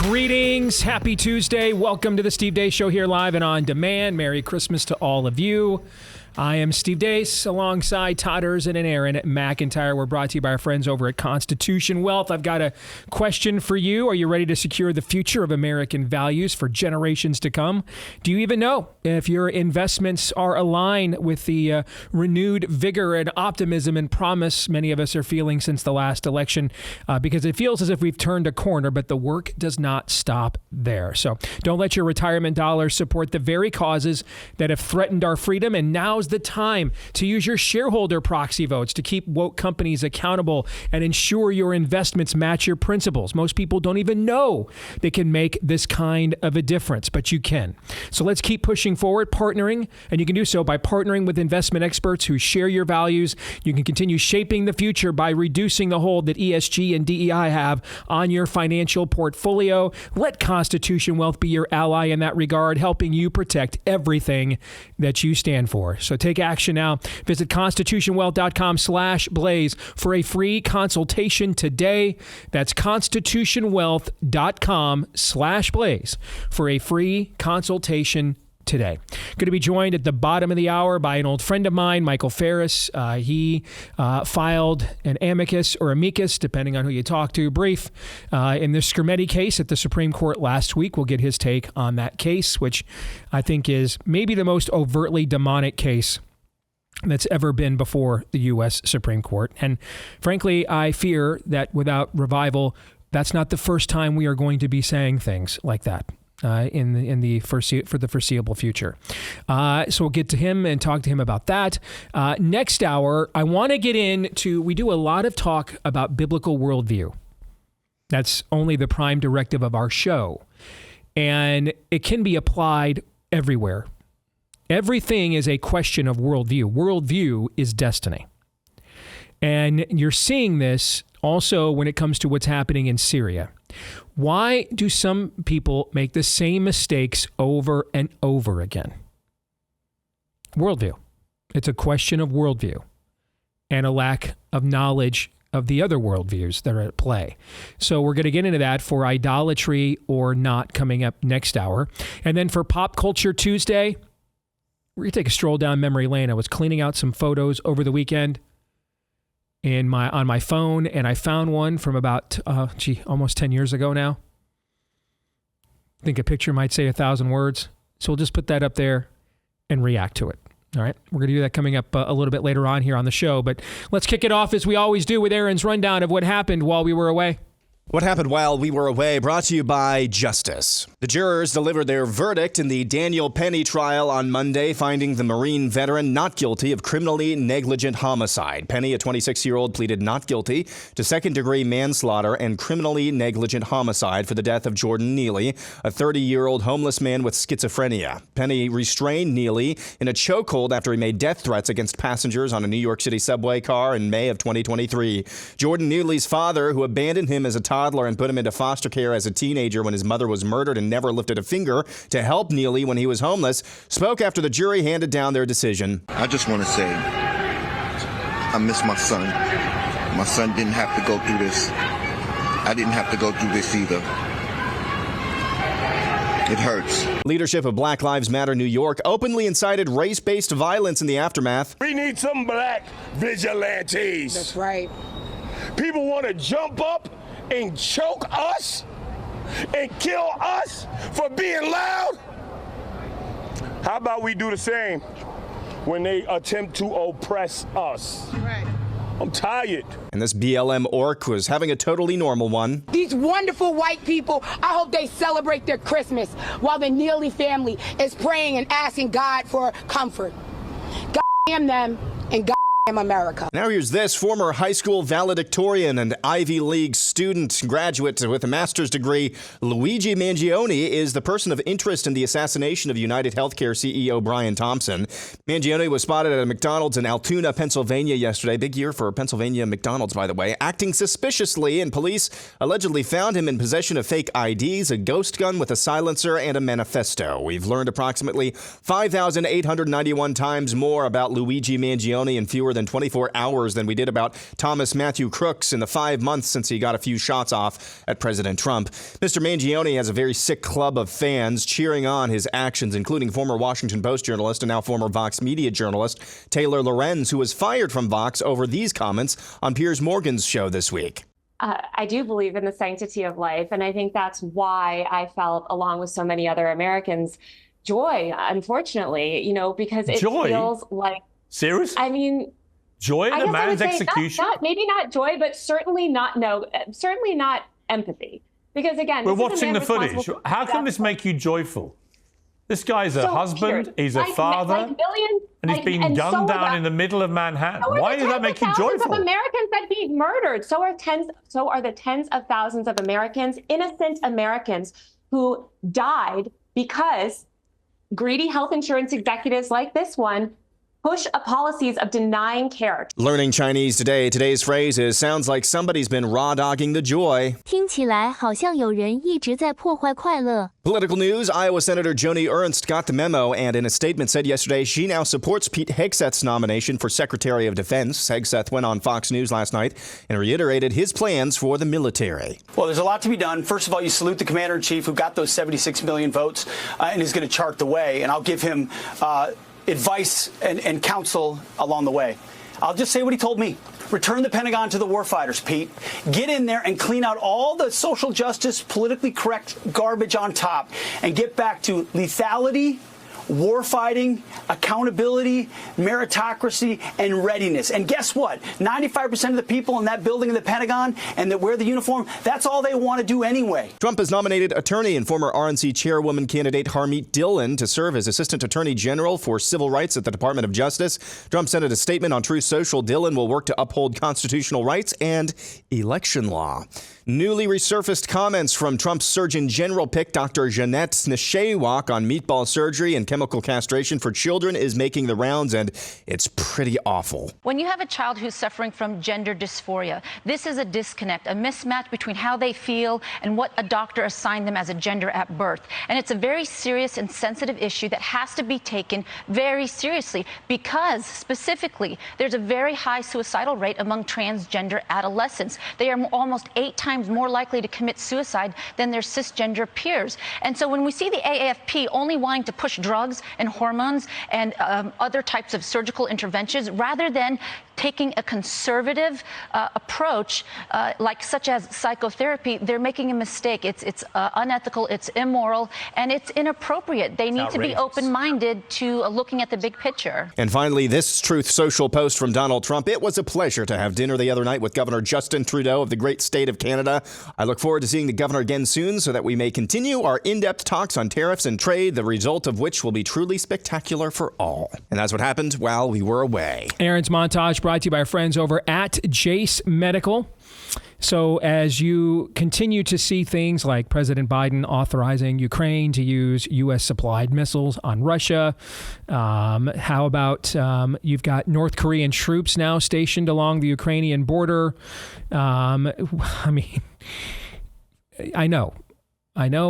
Greetings. Happy Tuesday. Welcome to the Steve Deace Show here live and on demand. Merry Christmas to all of you. I am Steve Deace alongside Todd Erzin and Aaron McIntyre. We're brought to you by our friends over at Constitution Wealth. I've got a question for you. Are you ready to secure the future of American values for generations to come? Do you even know if your investments are aligned with the renewed vigor and optimism and promise many of us are feeling since the last election? Because it feels as if we've turned a corner, but the work does not stop there. So don't let your retirement dollars support the very causes that have threatened our freedom, and now's the time to use your shareholder proxy votes to keep woke companies accountable and ensure your investments match your principles. Most people don't even know they can make this kind of a difference, but you can. So let's keep pushing forward, partnering, and you can do so by partnering with investment experts who share your values. You can continue shaping the future by reducing the hold that ESG and DEI have on your financial portfolio. Let Constitution Wealth be your ally in that regard, helping you protect everything that you stand for. So take action now. Visit constitutionwealth.com/blaze for a free consultation today. That's constitutionwealth.com/blaze for a free consultation today. Going to be joined at the bottom of the hour by an old friend of mine, Michael Ferris. He filed an amicus or amicus, depending on who you talk to, brief in the Skrmetti case at the Supreme Court last week. We'll get his take on that case, which I think is maybe the most overtly demonic case that's ever been before the U.S. Supreme Court. And frankly, I fear that without revival, that's not the first time we are going to be saying things like that. For the foreseeable future. So we'll get to him and talk to him about that. Next hour, I want to get into, we do a lot of talk about biblical worldview. That's only the prime directive of our show. And it can be applied everywhere. Everything is a question of worldview. Worldview is destiny. And you're seeing this also when it comes to what's happening in Syria. Why do some people make the same mistakes over and over again? Worldview. It's a question of worldview and a lack of knowledge of the other worldviews that are at play. So we're going to get into that for Idolatry or Not coming up next hour. And then for Pop Culture Tuesday, we're going to take a stroll down memory lane. I was cleaning out some photos over the weekend on my phone, and I found one from about, almost 10 years ago now. I think a picture might say 1,000 words. So we'll just put that up there and react to it. All right. We're going to do that coming up a little bit later on here on the show. But let's kick it off as we always do with Aaron's rundown of what happened while we were away. What happened while we were away, brought to you by Justice. The jurors delivered their verdict in the Daniel Penny trial on Monday, finding the Marine veteran not guilty of criminally negligent homicide. Penny, a 26-year-old, pleaded not guilty to second-degree manslaughter and criminally negligent homicide for the death of Jordan Neely, a 30-year-old homeless man with schizophrenia. Penny restrained Neely in a chokehold after he made death threats against passengers on a New York City subway car in May of 2023. Jordan Neely's father, who abandoned him as a toddler and put him into foster care as a teenager when his mother was murdered and never lifted a finger to help Neely when he was homeless, spoke after the jury handed down their decision. I just want to say I miss my son. My son didn't have to go through this. I didn't have to go through this either. It hurts. Leadership of Black Lives Matter New York openly incited race-based violence in the aftermath. We need some black vigilantes. That's right. People want to jump up and choke us and kill us for being loud? How about we do the same when they attempt to oppress us? Right. I'm tired. And this BLM orc was having a totally normal one. These wonderful white people, I hope they celebrate their Christmas while the Neely family is praying and asking God for comfort. God damn them and God America. Now here's this. Former high school valedictorian and Ivy League student graduate with a master's degree, Luigi Mangione, is the person of interest in the assassination of United Healthcare CEO Brian Thompson. Mangione was spotted at a McDonald's in Altoona, Pennsylvania yesterday. Big year for Pennsylvania McDonald's, by the way. Acting suspiciously, and police allegedly found him in possession of fake IDs, a ghost gun with a silencer, and a manifesto. We've learned approximately 5,891 times more about Luigi Mangione in fewer than 24 hours than we did about Thomas Matthew Crooks in the 5 months since he got a few shots off at President Trump. Mr. Mangione has a very sick club of fans cheering on his actions, including former Washington Post journalist and now former Vox Media journalist Taylor Lorenz, who was fired from Vox over these comments on Piers Morgan's show this week. I do believe in the sanctity of life, and I think that's why I felt, along with so many other Americans, joy, unfortunately, because it feels like... Serious? I mean... Joy in a man's execution? Maybe not joy, but certainly not empathy. Because again... We're watching the footage. How can this make you joyful? This guy's a husband, he's a father, and he's being gunned down in the middle of Manhattan. Why does that make you joyful? Thousands of Americans that being murdered. So are the tens of thousands of Americans, innocent Americans, who died because greedy health insurance executives like this one push policies of denying care. Learning Chinese today. Today's phrase is, sounds like somebody's been raw-dogging the joy. 听起来好像有人一直在破坏快乐。 Political news, Iowa Senator Joni Ernst got the memo and in a statement said yesterday she now supports Pete Hegseth's nomination for Secretary of Defense. Hegseth went on Fox News last night and reiterated his plans for the military. Well, there's a lot to be done. First of all, you salute the commander-in-chief who got those 76 million votes and is going to chart the way. And I'll give him advice and counsel along the way. I'll just say what he told me. Return the Pentagon to the warfighters, Pete. Get in there and clean out all the social justice, politically correct garbage on top and get back to lethality, warfighting, accountability, meritocracy, and readiness. And guess what? 95% of the people in that building in the Pentagon and that wear the uniform, that's all they want to do anyway. Trump has nominated attorney and former RNC chairwoman candidate Harmeet Dillon to serve as Assistant Attorney General for Civil Rights at the Department of Justice. Trump said in a statement on Truth Social, Dillon will work to uphold constitutional rights and election law. Newly resurfaced comments from Trump's Surgeon General pick, Dr. Jeanette Sneshewak, on meatball surgery and chemical castration for children is making the rounds, and it's pretty awful. When you have a child who's suffering from gender dysphoria, this is a disconnect, a mismatch between how they feel and what a doctor assigned them as a gender at birth. And it's a very serious and sensitive issue that has to be taken very seriously because, specifically, there's a very high suicidal rate among transgender adolescents. They are almost 8 times more likely to commit suicide than their cisgender peers. And so when we see the AAFP only wanting to push drugs and hormones and other types of surgical interventions rather than taking a conservative approach such as psychotherapy, they're making a mistake. It's unethical, it's immoral, and it's inappropriate. They need to be open-minded to looking at the big picture. And finally, this Truth Social post from Donald Trump. It was a pleasure to have dinner the other night with Governor Justin Trudeau of the great state of Canada. I look forward to seeing the governor again soon so that we may continue our in-depth talks on tariffs and trade, the result of which will be truly spectacular for all. And that's what happened while we were away. Aaron's montage brought to you by our friends over at Jase Medical. So as you continue to see things like President Biden authorizing Ukraine to use U.S.-supplied missiles on Russia, how about you've got North Korean troops now stationed along the Ukrainian border? I mean, I know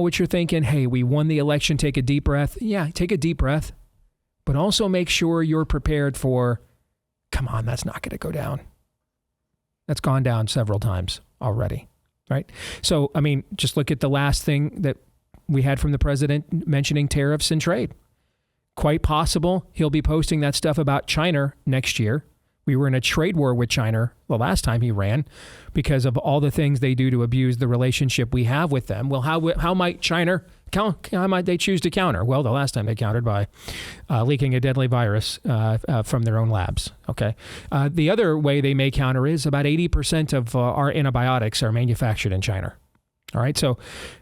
what you're thinking. Hey, we won the election. Take a deep breath. Yeah, take a deep breath. But also make sure you're prepared for, come on, that's not going to go down. That's gone down several times already, right? So, I mean, just look at the last thing that we had from the president mentioning tariffs and trade. Quite possible he'll be posting that stuff about China next year. We were in a trade war with China the last time he ran because of all the things they do to abuse the relationship we have with them. Well, how might China how might they choose to counter? Well, the last time they countered by leaking a deadly virus from their own labs. Okay. The other way they may counter is about 80% of our antibiotics are manufactured in China. All right. So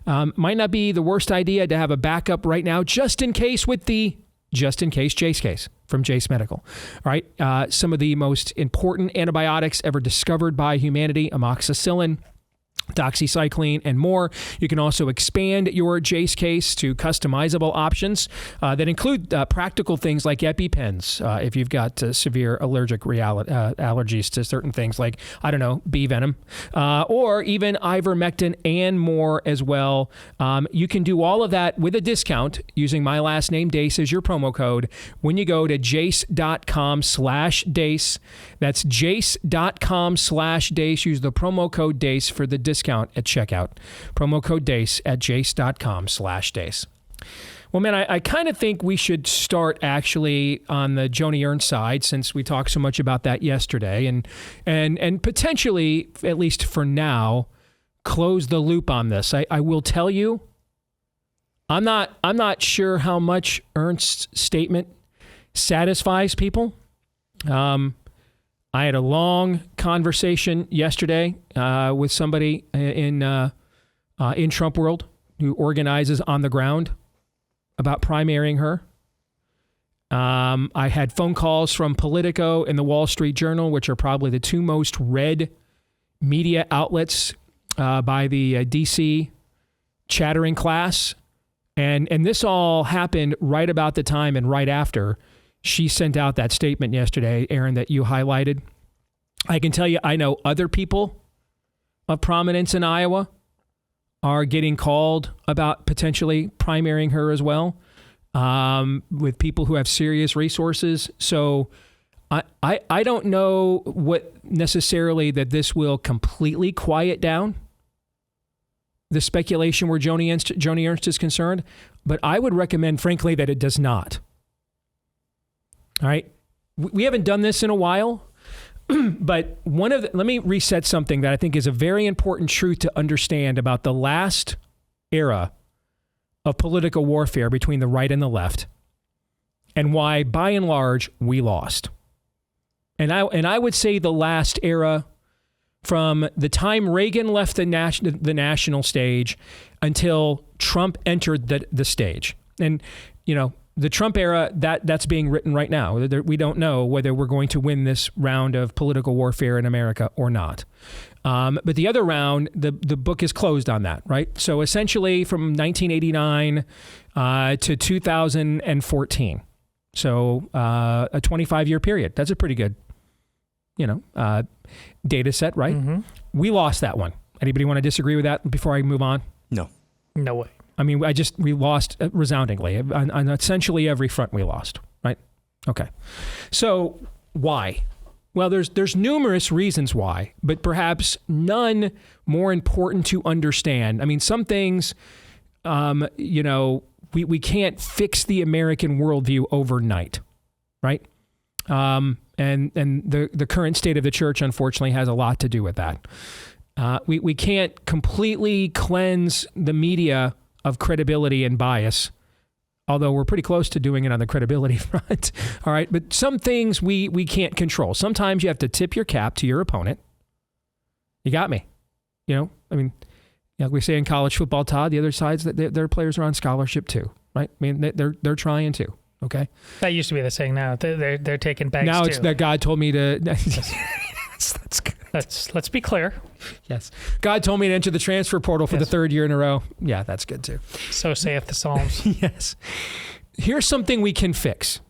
might not be the worst idea to have a backup right now, just in case Jase case from Jase Medical. All right. Some of the most important antibiotics ever discovered by humanity, amoxicillin, doxycycline, and more. You can also expand your Jase case to customizable options that include practical things like EpiPens if you've got severe allergic allergies to certain things like, I don't know, bee venom, or even ivermectin and more as well. You can do all of that with a discount using my last name, Deace, as your promo code when you go to jase.com/Deace. That's jase.com/Deace. Use the promo code Deace for the discount at checkout. Promo code Deace at jase.com/Deace. Well, man, I kind of think we should start actually on the Joni Ernst side, since we talked so much about that yesterday, and potentially, at least for now, close the loop on this. I will tell you, I'm not sure how much Ernst's statement satisfies people. I had a long conversation yesterday with somebody in Trump world who organizes on the ground about primarying her. I had phone calls from Politico and the Wall Street Journal, which are probably the two most read media outlets by the DC chattering class. And this all happened right about the time and right after she sent out that statement yesterday, Aaron, that you highlighted. I can tell you, I know other people of prominence in Iowa are getting called about potentially primarying her as well, with people who have serious resources. So I don't know what necessarily that this will completely quiet down the speculation where Joni Ernst is concerned, but I would recommend, frankly, that it does not. All right. We haven't done this in a while, but let me reset something that I think is a very important truth to understand about the last era of political warfare between the right and the left, and why, by and large, we lost. And I would say the last era from the time Reagan left the national stage until Trump entered the stage. And, you know, the Trump era, that's being written right now. We don't know whether we're going to win this round of political warfare in America or not. But the other round, the book is closed on that, right? So essentially from 1989 to 2014. So a 25-year period. That's a pretty good, data set, right? Mm-hmm. We lost that one. Anybody want to disagree with that before I move on? No. No way. I mean, we lost resoundingly. On essentially every front we lost, right? Okay. So why? Well, there's numerous reasons why, but perhaps none more important to understand. I mean, some things, we can't fix the American worldview overnight, right? And the current state of the church, unfortunately, has a lot to do with that. We can't completely cleanse the media of credibility and bias, although we're pretty close to doing it on the credibility front. All right. But some things we can't control. Sometimes you have to tip your cap to your opponent. You got me. Like we say in college football, Todd, the other side's that their players are on scholarship too, right? I mean, they're trying to. Okay. That used to be the saying. Now they're taking bags now too. It's that God told me to. That's good. Let's be clear. Yes. God told me to enter the transfer portal for the third year in a row. Yeah, that's good too. So saith the Psalms. Yes. Here's something we can fix.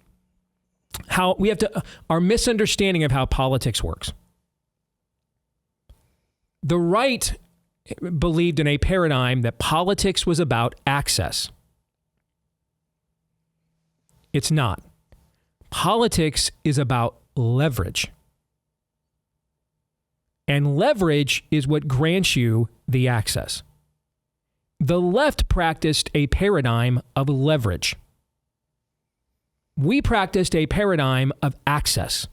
Our misunderstanding of how politics works. The right believed in a paradigm that politics was about access. It's not. Politics is about leverage. And leverage is what grants you the access. The left practiced a paradigm of leverage. We practiced a paradigm of access.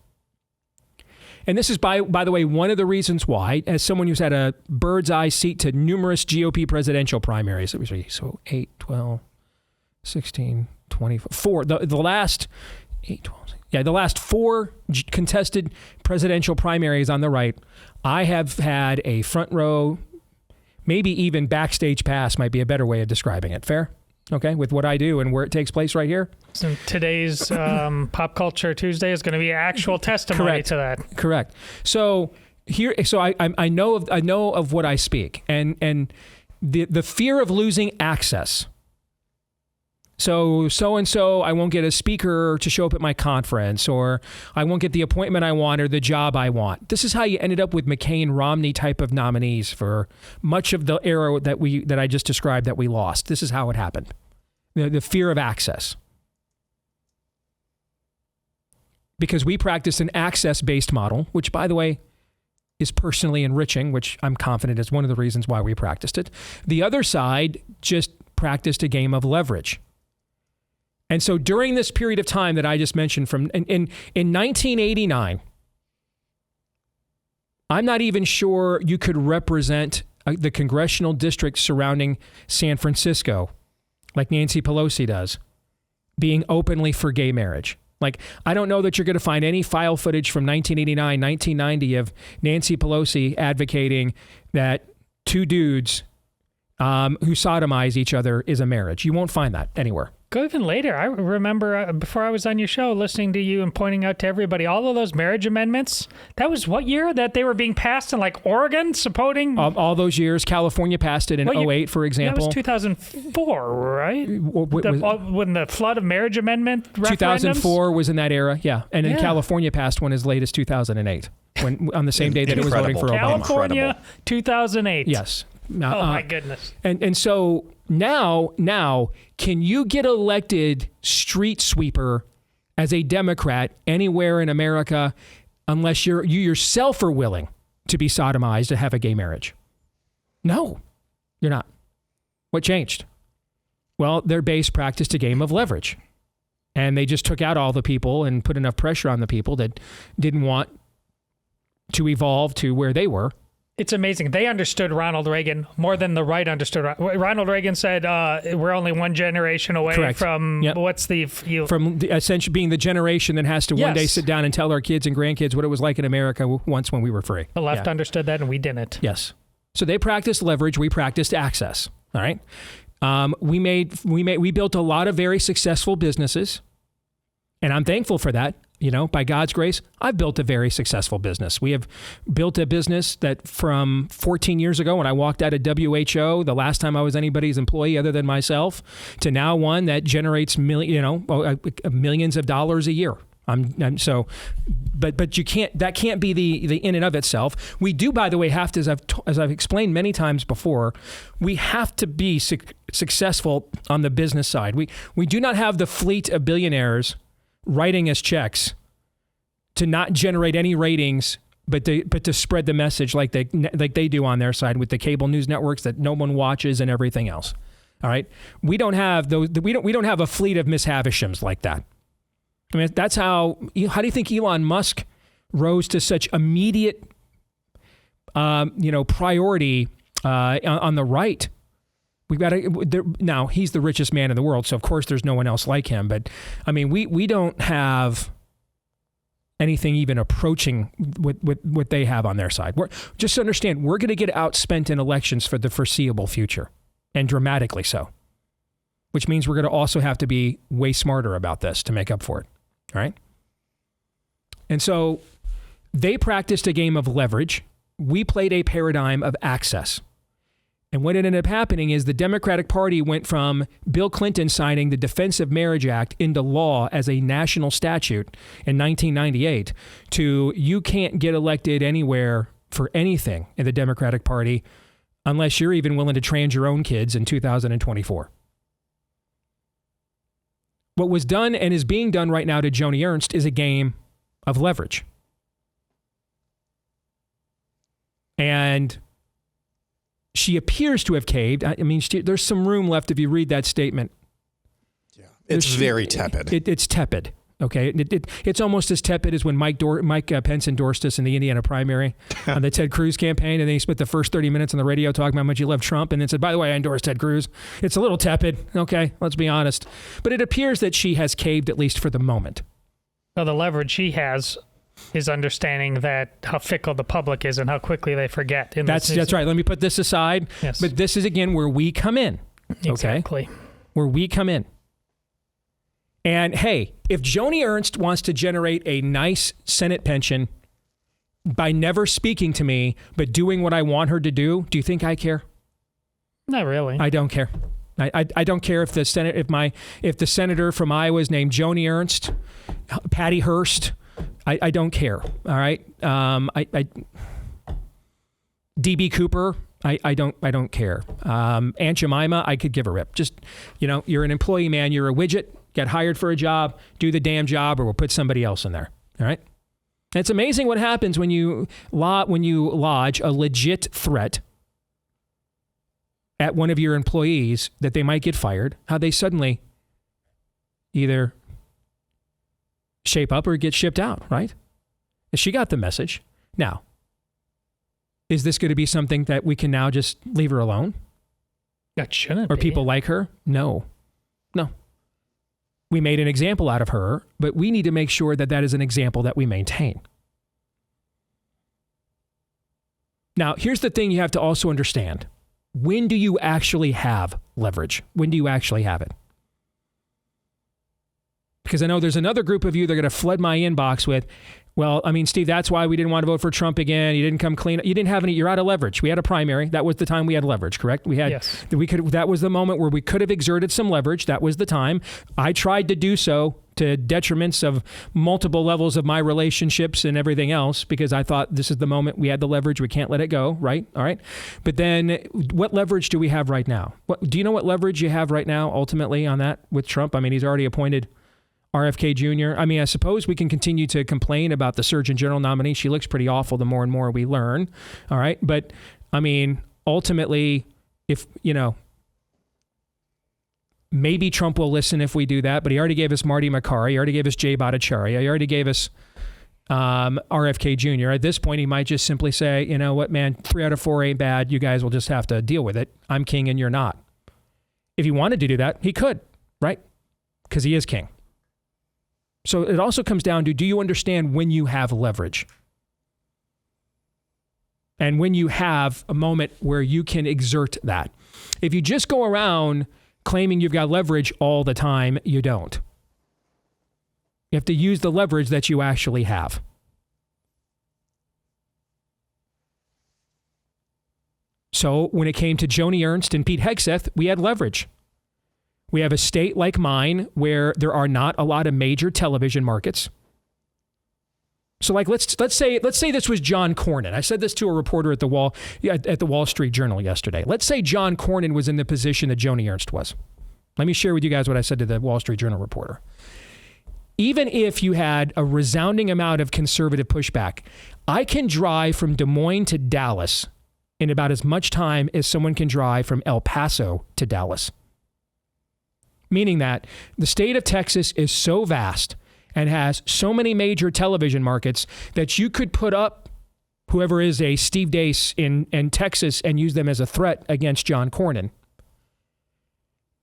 And this is, by the way, one of the reasons why, as someone who's had a bird's eye seat to numerous GOP presidential primaries, so 8, 12, 16, 24, the last 8, 12, the last 4 contested presidential primaries on the right, I have had a front row, maybe even backstage pass might be a better way of describing it. Fair? Okay, with what I do and where it takes place right here. So today's Pop Culture Tuesday is going to be actual testimony to that. Correct. So here, so I know of what I speak, and the fear of losing access. So and so, I won't get a speaker to show up at my conference, or I won't get the appointment I want or the job I want. This is how you ended up with McCain, Romney type of nominees for much of the era that I just described that we lost. This is how it happened. The fear of access. Because we practice an access-based model, which, by the way, is personally enriching, which I'm confident is one of the reasons why we practiced it. The other side just practiced a game of leverage. And so during this period of time that I just mentioned, in 1989, I'm not even sure you could represent the congressional district surrounding San Francisco like Nancy Pelosi does, being openly for gay marriage. Like, I don't know that you're going to find any file footage from 1989, 1990 of Nancy Pelosi advocating that two dudes who sodomize each other is a marriage. You won't find that anywhere. Go even later. I remember before I was on your show listening to you and pointing out to everybody all of those marriage amendments. That was what year that they were being passed in, like, Oregon supporting? All those years. California passed it in 2008, for example. That was 2004, right? When the flood of marriage amendment referendums? 2004 was in that era, yeah. And then California passed one as late as 2008, on the same day that it was voting for Obama. California, 2008. Yes. Oh, my goodness. And so now, can you get elected street sweeper as a Democrat anywhere in America unless you yourself are willing to be sodomized to have a gay marriage? No, you're not. What changed? Well, their base practiced a game of leverage. And they just took out all the people and put enough pressure on the people that didn't want to evolve to where they were. It's amazing. They understood Ronald Reagan more than the right understood. Ronald Reagan said, we're only one generation away from essentially being the generation that has to one day sit down and tell our kids and grandkids what it was like in America once when we were free. The left understood that and we didn't. Yes. So they practiced leverage. We practiced access. All right. We built a lot of very successful businesses, and I'm thankful for that. You know, by God's grace, I've built a very successful business. We have built a business that from 14 years ago when I walked out of WHO, the last time I was anybody's employee other than myself, to now one that generates millions of dollars a year. But you can't. That can't be the in and of itself. We do, by the way, have to, as I've explained many times before, we have to be successful on the business side. We do not have the fleet of billionaires writing us checks to not generate any ratings, but to spread the message like they do on their side with the cable news networks that no one watches and everything else. All right, we don't have those. We don't have a fleet of Miss Havishams like that. I mean, that's how do you think Elon Musk rose to such immediate, priority on the right? We've got now he's the richest man in the world, so of course there's no one else like him. But I mean, we don't have anything even approaching what they have on their side. Just understand, we're going to get outspent in elections for the foreseeable future, and dramatically so. Which means we're going to also have to be way smarter about this to make up for it. All right? And so they practiced a game of leverage. We played a paradigm of access. And what ended up happening is the Democratic Party went from Bill Clinton signing the Defense of Marriage Act into law as a national statute in 1998 to you can't get elected anywhere for anything in the Democratic Party unless you're even willing to trans your own kids in 2024. What was done and is being done right now to Joni Ernst is a game of leverage. And she appears to have caved. I mean, there's some room left if you read that statement. Yeah, it's very tepid. It's tepid. Okay, it's almost as tepid as when Mike Pence endorsed us in the Indiana primary on the Ted Cruz campaign, and then he spent the first 30 minutes on the radio talking about how much he loved Trump, and then said, "By the way, I endorsed Ted Cruz." It's a little tepid. Okay, let's be honest, but it appears that she has caved at least for the moment. Well, the leverage she has is understanding that how fickle the public is and how quickly they forget. That's right. Let me put this aside. Yes. But this is, again, where we come in. Okay? Exactly. Where we come in. And, hey, if Joni Ernst wants to generate a nice Senate pension by never speaking to me, but doing what I want her to do you think I care? Not really. I don't care. I don't care if the senator from Iowa is named Joni Ernst, Patty Hearst. I don't care. All right. DB Cooper. I don't care. Aunt Jemima, I could give a rip. Just, you're an employee, man. You're a widget. Get hired for a job. Do the damn job, or we'll put somebody else in there. All right. And it's amazing what happens when you lodge a legit threat at one of your employees that they might get fired. How they suddenly either shape up or get shipped out. Right. And she got the message. Now, is this going to be something that we can now just leave her alone? That shouldn't Or be. people like her? No. We made an example out of her, but we need to make sure that that is an example that we maintain. Now, here's the thing you have to also understand. When do you actually have leverage? When do you actually have it? Because I know there's another group of you that are going to flood my inbox with, well, I mean, Steve, that's why we didn't want to vote for Trump again. You didn't come clean. You didn't have any. You're out of leverage. We had a primary. That was the time we had leverage, correct? We had. Yes. That was the moment where we could have exerted some leverage. That was the time. I tried to do so to detriments of multiple levels of my relationships and everything else, because I thought this is the moment we had the leverage. We can't let it go, right? All right. But then what leverage do we have right now? Do you know what leverage you have right now ultimately on that with Trump? I mean, he's already appointed RFK Jr. I mean, I suppose we can continue to complain about the Surgeon General nominee. She looks pretty awful the more and more we learn. All right. But I mean, ultimately, if, maybe Trump will listen if we do that, but he already gave us Marty Makari. He already gave us Jay Bhattacharya. He already gave us RFK Jr. At this point, he might just simply say, you know what, man, 3 out of 4 ain't bad. You guys will just have to deal with it. I'm king and you're not. If he wanted to do that, he could, right? Because he is king. So it also comes down to, do you understand when you have leverage? And when you have a moment where you can exert that. If you just go around claiming you've got leverage all the time, you don't. You have to use the leverage that you actually have. So when it came to Joni Ernst and Pete Hegseth, we had leverage. We have a state like mine where there are not a lot of major television markets. So like let's say this was John Cornyn. I said this to a reporter at the Wall Street Journal yesterday. Let's say John Cornyn was in the position that Joni Ernst was. Let me share with you guys what I said to the Wall Street Journal reporter. Even if you had a resounding amount of conservative pushback, I can drive from Des Moines to Dallas in about as much time as someone can drive from El Paso to Dallas. Meaning that the state of Texas is so vast and has so many major television markets that you could put up whoever is a Steve Deace in Texas and use them as a threat against John Cornyn.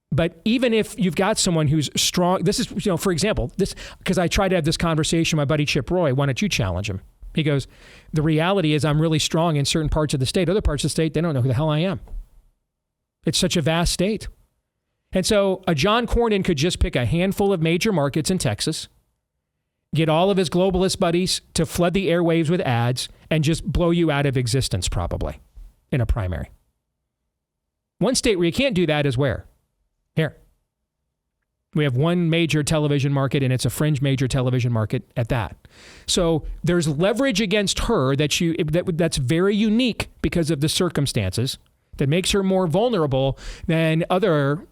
But even if you've got someone who's strong, this is, for example, this, because I tried to have this conversation with my buddy Chip Roy, why don't you challenge him? He goes, the reality is I'm really strong in certain parts of the state. Other parts of the state, they don't know who the hell I am. It's such a vast state. And so a John Cornyn could just pick a handful of major markets in Texas, get all of his globalist buddies to flood the airwaves with ads, and just blow you out of existence probably in a primary. One state where you can't do that is where? Here. We have one major television market, and it's a fringe major television market at that. So there's leverage against her that's very unique because of the circumstances that makes her more vulnerable than other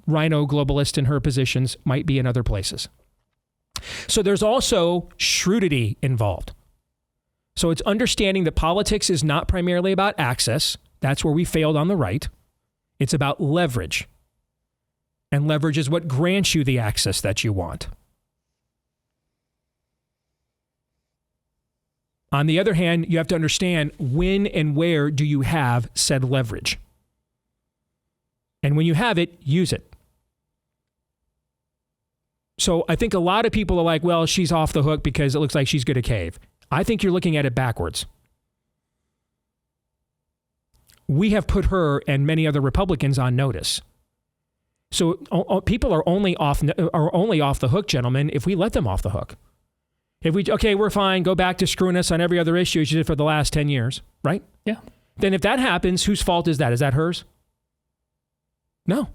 rhino globalists in her positions might be in other places. So there's also shrewdity involved. So it's understanding that politics is not primarily about access. That's where we failed on the right. It's about leverage. And leverage is what grants you the access that you want. On the other hand, you have to understand when and where do you have said leverage. And when you have it, use it. So I think a lot of people are like, well, she's off the hook because it looks like she's going to cave. I think you're looking at it backwards. We have put her and many other Republicans on notice. So people are only off the hook, gentlemen, if we let them off the hook. We're fine. Go back to screwing us on every other issue as you did for the last 10 years, right? Yeah. Then if that happens, whose fault is that? Is that hers? No,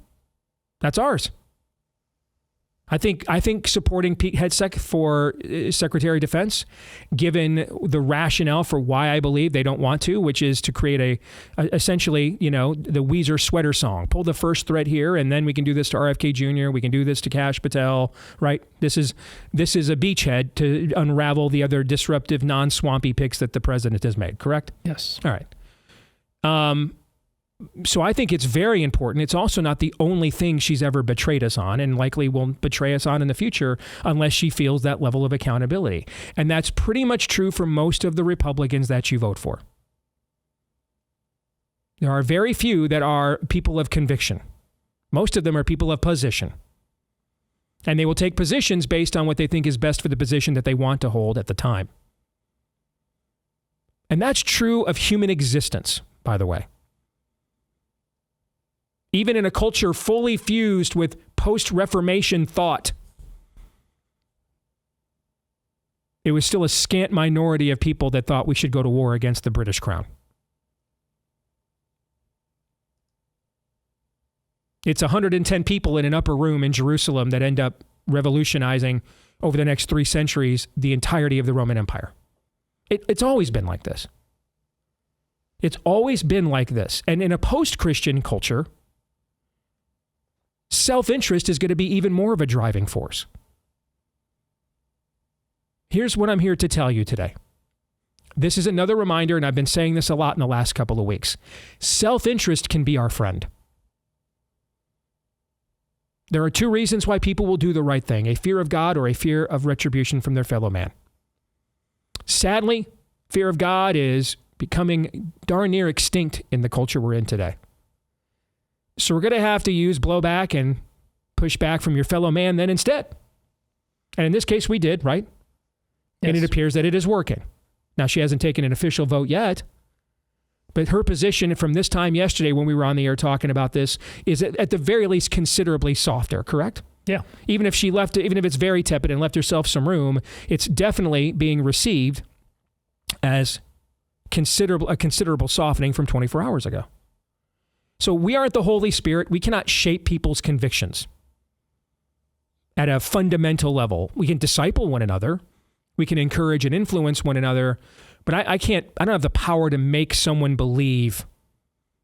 that's ours. I think supporting Pete Hegseth for Secretary of Defense, given the rationale for why I believe they don't want to, which is to create essentially, the Weezer sweater song. Pull the first thread here, and then we can do this to RFK Jr. We can do this to Kash Patel, right? This is a beachhead to unravel the other disruptive, non-swampy picks that the president has made. Correct? Yes. All right. So I think it's very important. It's also not the only thing she's ever betrayed us on, and likely will betray us on in the future unless she feels that level of accountability. And that's pretty much true for most of the Republicans that you vote for. There are very few that are people of conviction. Most of them are people of position. And they will take positions based on what they think is best for the position that they want to hold at the time. And that's true of human existence, by the way. Even in a culture fully fused with post-Reformation thought, it was still a scant minority of people that thought we should go to war against the British Crown. It's 110 people in an upper room in Jerusalem that end up revolutionizing over the next 3 centuries the entirety of the Roman Empire. It's always been like this. It's always been like this. And in a post-Christian culture, self-interest is going to be even more of a driving force. Here's what I'm here to tell you today. This is another reminder, and I've been saying this a lot in the last couple of weeks. Self-interest can be our friend. There are 2 reasons why people will do the right thing: a fear of God or a fear of retribution from their fellow man. Sadly, fear of God is becoming darn near extinct in the culture we're in today. So we're going to have to use blowback and push back from your fellow man then instead. And in this case, we did, right? Yes. And it appears that it is working. Now, she hasn't taken an official vote yet, but her position from this time yesterday when we were on the air talking about this is at the very least considerably softer, correct? Yeah. Even if it's very tepid and left herself some room, it's definitely being received as a considerable softening from 24 hours ago. So we aren't the Holy Spirit. We cannot shape people's convictions at a fundamental level. We can disciple one another. We can encourage and influence one another. But I don't have the power to make someone believe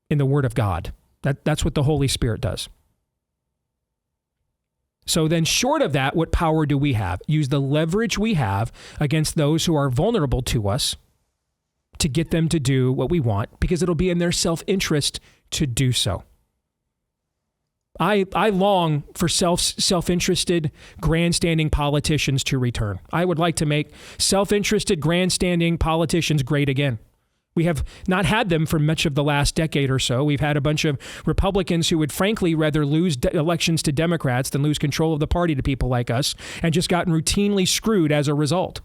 in the Word of God. That's what the Holy Spirit does. So then short of that, what power do we have? Use the leverage we have against those who are vulnerable to us to get them to do what we want, because it'll be in their self-interest to do so. I long for self-interested, grandstanding politicians to return. I would like to make self-interested, grandstanding politicians great again. We have not had them for much of the last decade or so. We've had a bunch of Republicans who would frankly rather lose elections to Democrats than lose control of the party to people like us, and just gotten routinely screwed as a result.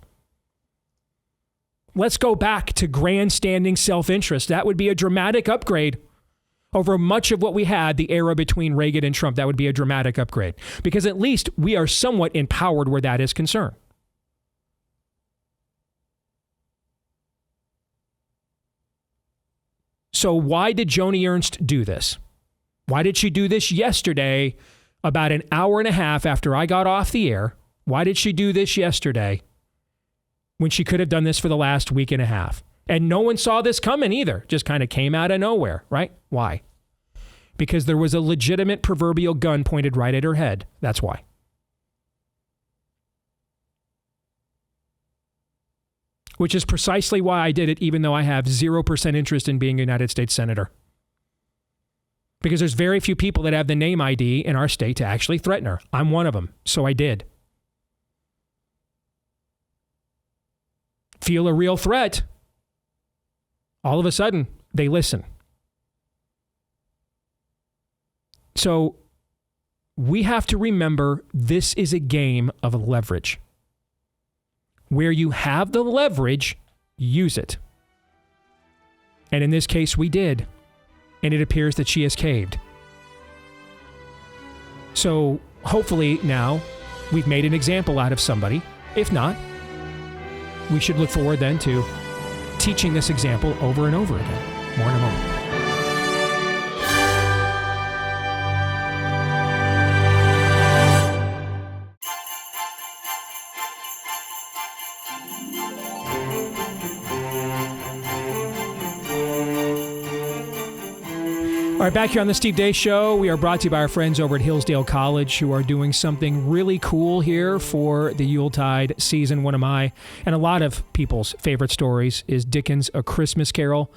Let's go back to grandstanding self-interest. That would be a dramatic upgrade over much of what we had the era between Reagan and Trump. That would be a dramatic upgrade, because at least we are somewhat empowered where that is concerned. So why did Joni Ernst do this? Why did she do this yesterday, about an hour and a half after I got off the air? Why did she do this yesterday when she could have done this for the last week and a half? And no one saw this coming either. Just kind of came out of nowhere, right? Why? Because there was a legitimate proverbial gun pointed right at her head. That's why. Which is precisely why I did it, even though I have 0% interest in being a United States Senator. Because there's very few people that have the name ID in our state to actually threaten her. I'm one of them, so I did. Feel a real threat. All of a sudden, they listen. So we have to remember this is a game of leverage. Where you have the leverage, use it. And in this case, we did. And it appears that she has caved. So hopefully now we've made an example out of somebody. If not, we should look forward then to teaching this example over and over again. More in a moment. All right, back here on the Steve Deace Show, we are brought to you by our friends over at Hillsdale College, who are doing something really cool here for the Yuletide season. One of my, and a lot of people's favorite stories, is Dickens' A Christmas Carol.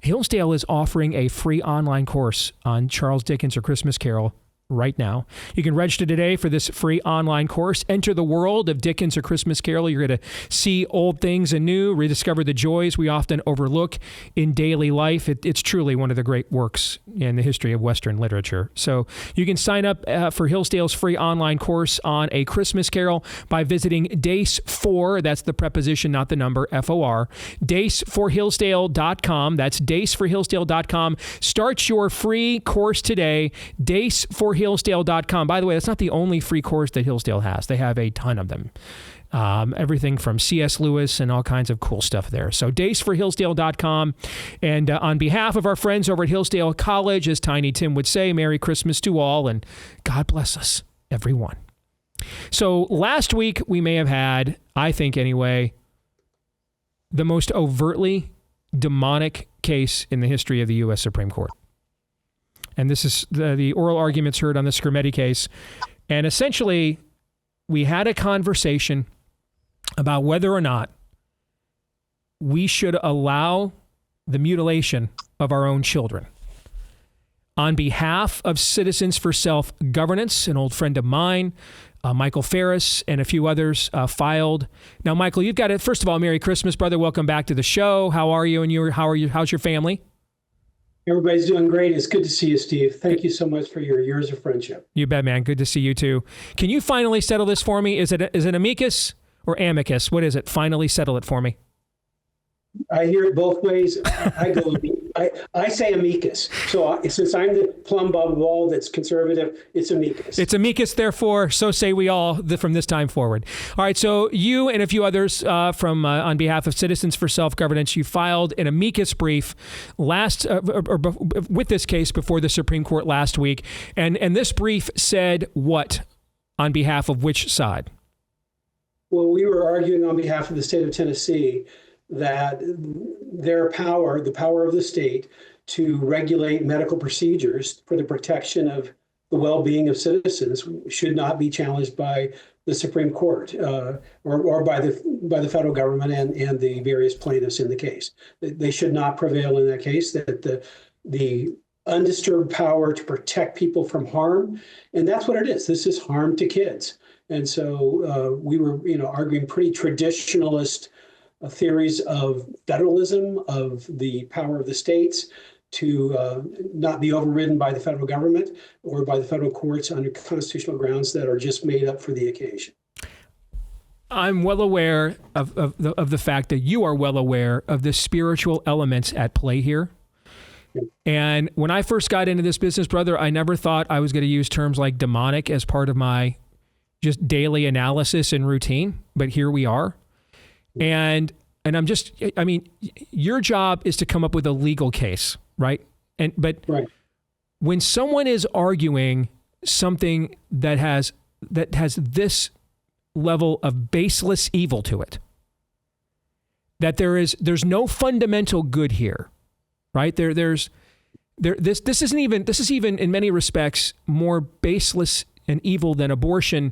Hillsdale is offering a free online course on Charles Dickens' A Christmas Carol right now. You can register today for this free online course. Enter the world of Dickens' A Christmas Carol. You're going to see old things anew, rediscover the joys we often overlook in daily life. It's truly one of the great works in the history of Western literature. So you can sign up for Hillsdale's free online course on A Christmas Carol by visiting Deace4, that's the preposition, not the number, F-O-R, Deaceforhillsdale.com. That's Deaceforhillsdale.com. Start your free course today, Deaceforhillsdale.com. By the way, that's not the only free course that Hillsdale has. They have a ton of them. Everything from C.S. Lewis and all kinds of cool stuff there. So Deaceforhillsdale.com. And on behalf of our friends over at Hillsdale College, as Tiny Tim would say, Merry Christmas to all, and God bless us, everyone. So last week we may have had, I think anyway, the most overtly demonic case in the history of the U.S. Supreme Court. And this is the oral arguments heard on the Skrmetti case. And essentially, we had a conversation about whether or not we should allow the mutilation of our own children. On behalf of Citizens for Self-Governance, an old friend of mine, Michael Ferris, and a few others filed. Now, Michael, you've got it. First of all, Merry Christmas, brother. Welcome back to the show. How are you? And how's your family? Everybody's doing great. It's good to see you, Steve. Thank you so much for your years of friendship. You bet, man. Good to see you, too. Can you finally settle this for me? Is it amicus or amicus? What is it? Finally settle it for me. I hear it both ways. I say amicus. So since I'm the plumb bob wall that's conservative, it's amicus. It's amicus, therefore, so say we all from this time forward. All right, so you and a few others from on behalf of Citizens for Self-Governance, you filed an amicus brief with this case before the Supreme Court last week. And this brief said what on behalf of which side? Well, we were arguing on behalf of the state of Tennessee that their power, the power of the state to regulate medical procedures for the protection of the well-being of citizens should not be challenged by the Supreme Court or by the federal government and the various plaintiffs in the case. They should not prevail in that case, that the undisturbed power to protect people from harm, and that's what it is. This is harm to kids. And so we were, arguing pretty traditionalist theories of federalism, of the power of the states to not be overridden by the federal government or by the federal courts under constitutional grounds that are just made up for the occasion. I'm well aware of the fact that you are well aware of the spiritual elements at play here. And when I first got into this business, brother, I never thought I was going to use terms like demonic as part of my just daily analysis and routine. But here we are. And your job is to come up with a legal case, right? But when someone is arguing something that has this level of baseless evil to it, that there's no fundamental good here, right? This is even in many respects more baseless and evil than abortion.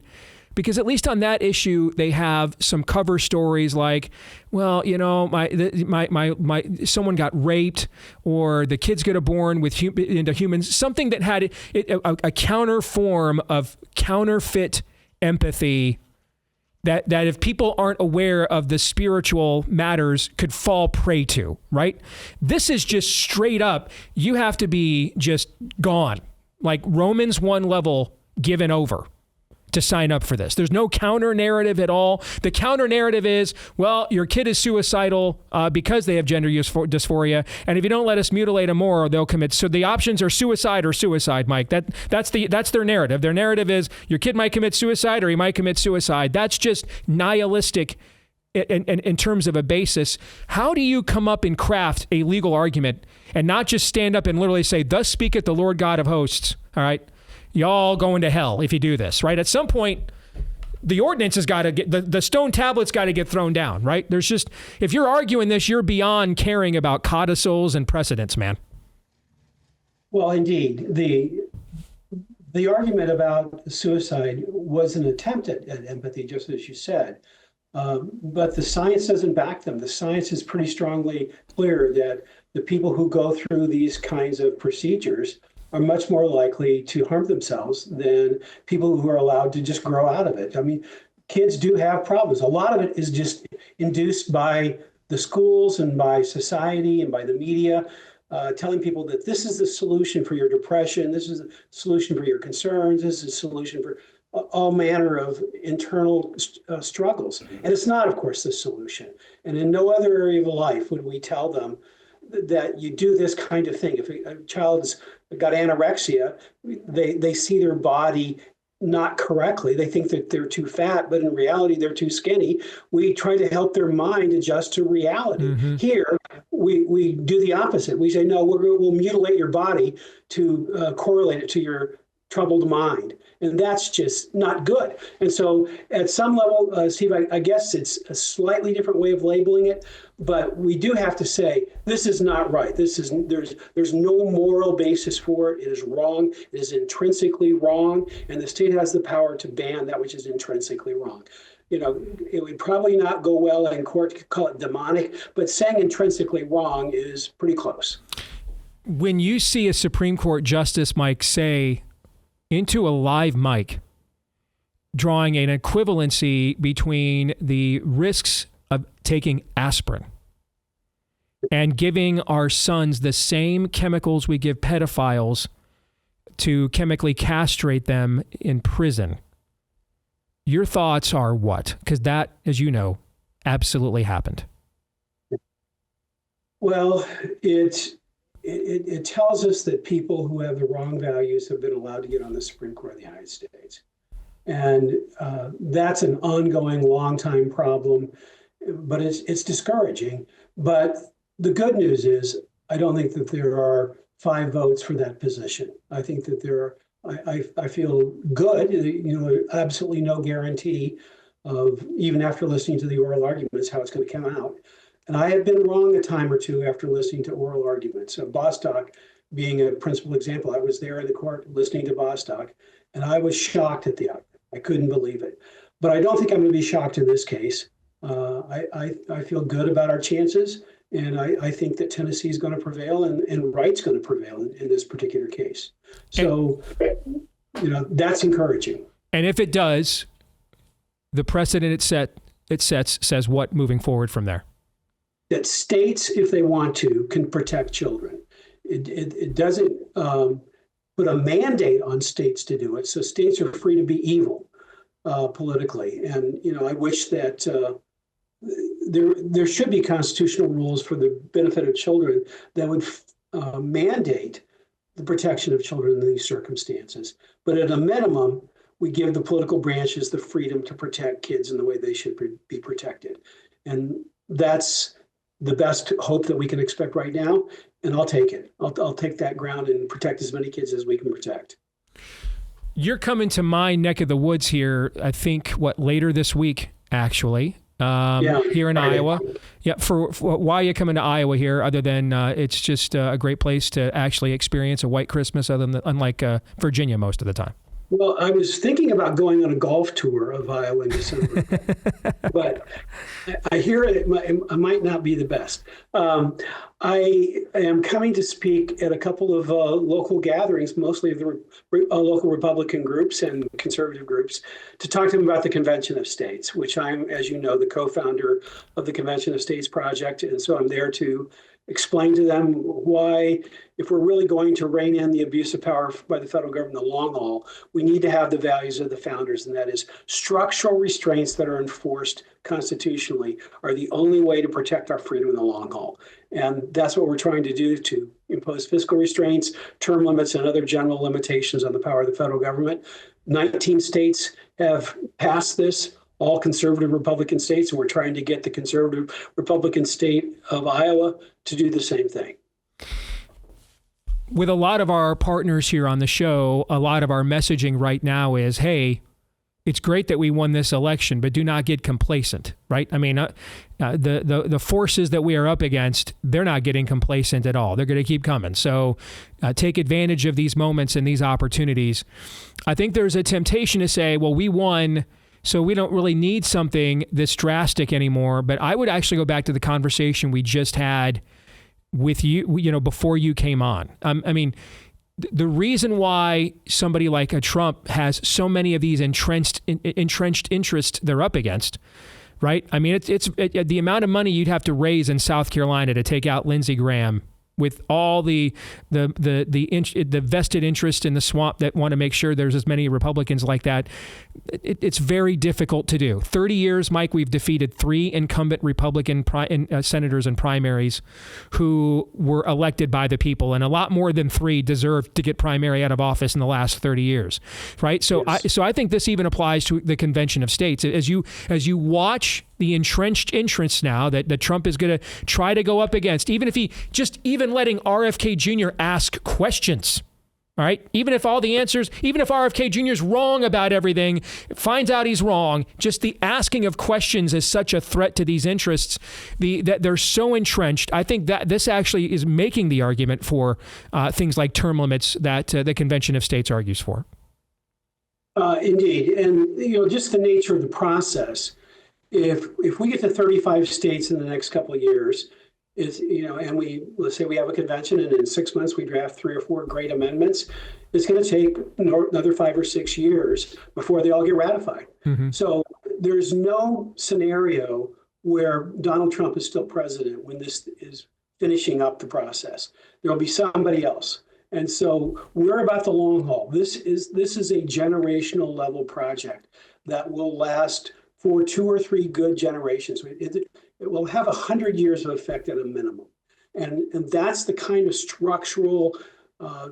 Because at least on that issue, they have some cover stories like, well, my someone got raped, or the kids get born into humans. Something that had a counter form of counterfeit empathy that if people aren't aware of the spiritual matters could fall prey to. Right? This is just straight up. You have to be just gone, like Romans 1 level, given over to sign up for this. There's no counter narrative at all. The counter narrative is, well, your kid is suicidal because they have gender dysphoria, and if you don't let us mutilate them more, they'll commit. So the options are suicide or suicide, Mike. That's their narrative. Their narrative is your kid might commit suicide or he might commit suicide. That's just nihilistic in terms of a basis, how do you come up and craft a legal argument and not just stand up and literally say, thus speaketh the Lord God of hosts, all right? Y'all going to hell if you do this, right? At some point, the ordinance has got to get, the stone tablets got to get thrown down, right? There's just, if you're arguing this, you're beyond caring about codicils and precedents, man. Well, indeed. The argument about suicide was an attempt at empathy, just as you said. But the science doesn't back them. The science is pretty strongly clear that the people who go through these kinds of procedures are much more likely to harm themselves than people who are allowed to just grow out of it. I mean, kids do have problems. A lot of it is just induced by the schools and by society and by the media, telling people that this is the solution for your depression, this is the solution for your concerns, this is the solution for all manner of internal struggles. And it's not, of course, the solution. And in no other area of life would we tell them that you do this kind of thing. If a child's got anorexia, they see their body not correctly. They think that they're too fat, but in reality, they're too skinny. We try to help their mind adjust to reality. Mm-hmm. Here, we do the opposite. We say, no, we'll mutilate your body to correlate it to your troubled mind. And that's just not good. And so at some level, Steve, I guess it's a slightly different way of labeling it, but we do have to say, this is not right. There's no moral basis for it. It is wrong. It is intrinsically wrong. And the state has the power to ban that which is intrinsically wrong. You know, it would probably not go well in court to call it demonic, but saying intrinsically wrong is pretty close. When you see a Supreme Court justice, Mike, say into a live mic, drawing an equivalency between the risks of taking aspirin and giving our sons the same chemicals we give pedophiles to chemically castrate them in prison. Your thoughts are what? Because that, as you know, absolutely happened. Well, it tells us that people who have the wrong values have been allowed to get on the Supreme Court of the United States. And that's an ongoing, long-time problem, but it's discouraging. But the good news is, I don't think that there are 5 votes for that position. I think that there are, I feel good, absolutely no guarantee of, even after listening to the oral arguments, how it's going to come out. And I have been wrong a time or two after listening to oral arguments. Bostock being a principal example, I was there in the court listening to Bostock, and I was shocked at the outcome. I couldn't believe it. But I don't think I'm going to be shocked in this case. I feel good about our chances, and I think that Tennessee is going to prevail, and right's going to prevail in this particular case. So, that's encouraging. And if it does, the precedent it sets says what moving forward from there? That states, if they want to, can protect children. It doesn't put a mandate on states to do it. So states are free to be evil politically. And, I wish that there should be constitutional rules for the benefit of children that would mandate the protection of children in these circumstances. But at a minimum, we give the political branches the freedom to protect kids in the way they should be protected. And that's the best hope that we can expect right now, and I'll take it. I'll take that ground and protect as many kids as we can protect. You're coming to my neck of the woods here, I think, later this week, actually, here in Iowa. Yeah, for why are you coming to Iowa here, other than it's just a great place to actually experience a white Christmas, unlike Virginia most of the time? Well, I was thinking about going on a golf tour of Iowa in December, but I hear it might not be the best. I am coming to speak at a couple of local gatherings, mostly of the local Republican groups and conservative groups, to talk to them about the Convention of States, which I'm, as you know, the co-founder of the Convention of States project. And so I'm there to explain to them why, if we're really going to rein in the abuse of power by the federal government in the long haul, we need to have the values of the founders, and that is structural restraints that are enforced constitutionally are the only way to protect our freedom in the long haul. And that's what we're trying to do, to impose fiscal restraints, term limits, and other general limitations on the power of the federal government. 19 states have passed this. all conservative Republican states, and we're trying to get the conservative Republican state of Iowa to do the same thing. With a lot of our partners here on the show, a lot of our messaging right now is, hey, it's great that we won this election, but do not get complacent, right? I mean, the forces that we are up against, they're not getting complacent at all. They're going to keep coming. So take advantage of these moments and these opportunities. I think there's a temptation to say, well, we won, so we don't really need something this drastic anymore. But I would actually go back to the conversation we just had with you, before you came on. I mean, the reason why somebody like a Trump has so many of these entrenched interests they're up against, right? I mean, it's the amount of money you'd have to raise in South Carolina to take out Lindsey Graham, with all the vested interest in the swamp that want to make sure there's as many Republicans like that. It's very difficult to do. 30 years, Mike, we've defeated 3 incumbent Republican senators in primaries who were elected by the people, and a lot more than 3 deserved to get primary out of office in the last 30 years, right? So, yes. I think this even applies to the Convention of States. As you watch the entrenched interests now that Trump is going to try to go up against, even letting RFK Jr. ask questions, all right? Even if RFK Jr. is wrong about everything, finds out he's wrong, just the asking of questions is such a threat to these interests that they're so entrenched. I think that this actually is making the argument for things like term limits that the Convention of States argues for. Indeed. And, just the nature of the process. If we get to 35 states in the next couple of years, and let's say we have a convention, and in 6 months we draft 3 or 4 great amendments, it's going to take another 5 or 6 years before they all get ratified. Mm-hmm. So there's no scenario where Donald Trump is still president when this is finishing up the process. There will be somebody else. And so we're about the long haul. This is a generational level project that will last for 2 or 3 good generations. It will have 100 years of effect at a minimum. And that's the kind of structural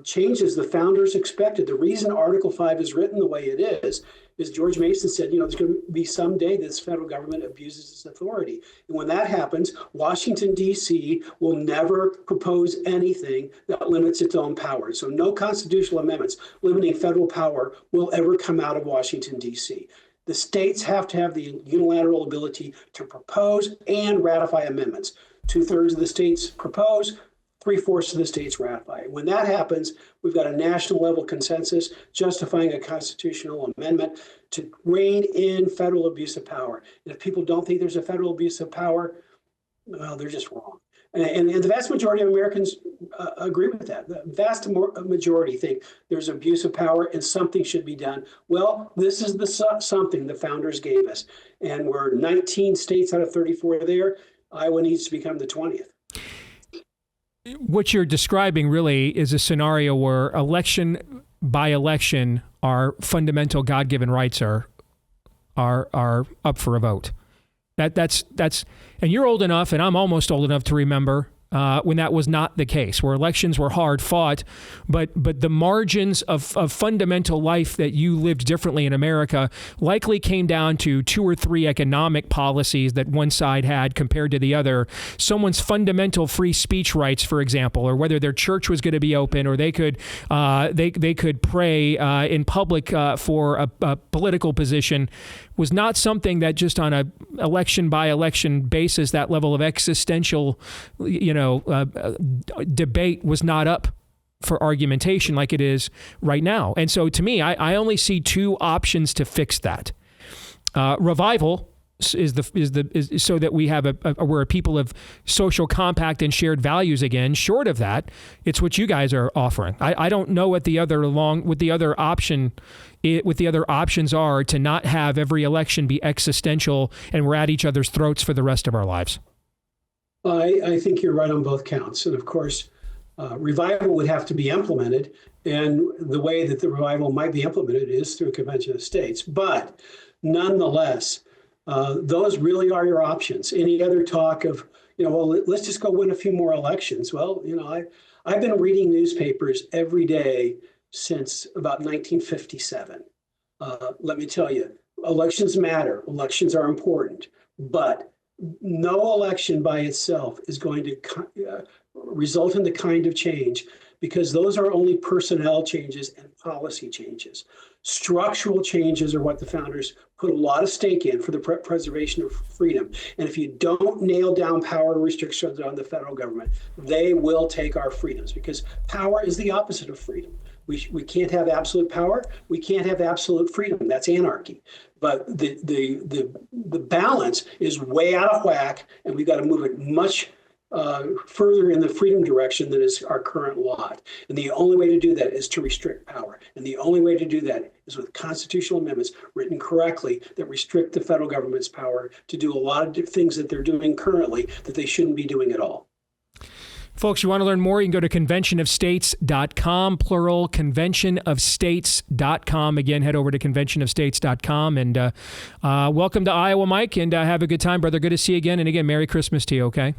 changes the founders expected. The reason Article 5 is written the way it is George Mason said, there's going to be some day this federal government abuses its authority. And when that happens, Washington, D.C. will never propose anything that limits its own power. So no constitutional amendments limiting federal power will ever come out of Washington, D.C. The states have to have the unilateral ability to propose and ratify amendments. 2/3 of the states propose, 3/4 of the states ratify. When that happens, we've got a national level consensus justifying a constitutional amendment to rein in federal abuse of power. And if people don't think there's a federal abuse of power, well, they're just wrong. And the vast majority of Americans agree with that. The vast majority think there's abuse of power and something should be done. Well, this is the something the founders gave us. And we're 19 states out of 34 there. Iowa needs to become the 20th. What you're describing really is a scenario where election by election, our fundamental God-given rights are up for a vote. That's and you're old enough, and I'm almost old enough to remember when that was not the case, where elections were hard fought, but the margins of fundamental life that you lived differently in America likely came down to 2 or 3 economic policies that one side had compared to the other. Someone's fundamental free speech rights, for example, or whether their church was going to be open, or they could pray in public for a political position, was not something that just on a election by election basis, that level of existential, debate was not up for argumentation like it is right now. And so to me, I only see 2 options to fix that. Revival is so that we have we're a people of social compact and shared values again. Short of that, it's what you guys are offering. I don't know what the other options are to not have every election be existential and we're at each other's throats for the rest of our lives. I think you're right on both counts. And of course, revival would have to be implemented. And the way that the revival might be implemented is through a Convention of States. But nonetheless, those really are your options. Any other talk of, let's just go win a few more elections. Well, I've been reading newspapers every day since about 1957. Let me tell you, Elections matter. Elections are important, but no election by itself is going to result in the kind of change, because those are only personnel changes and policy changes. Structural changes are what the founders put a lot of stake in for the preservation of freedom. And if you don't nail down power restrictions on the federal government, they will take our freedoms, because power is the opposite of freedom. We can't have absolute power. We can't have absolute freedom. That's anarchy. But the balance is way out of whack, and we've got to move it much further in the freedom direction than is our current lot. And the only way to do that is to restrict power. And the only way to do that is with constitutional amendments written correctly that restrict the federal government's power to do a lot of things that they're doing currently that they shouldn't be doing at all. Folks, you want to learn more, you can go to conventionofstates.com, plural, conventionofstates.com. Again, head over to conventionofstates.com. And welcome to Iowa, Mike, and have a good time, brother. Good to see you again. And again, Merry Christmas to you, okay?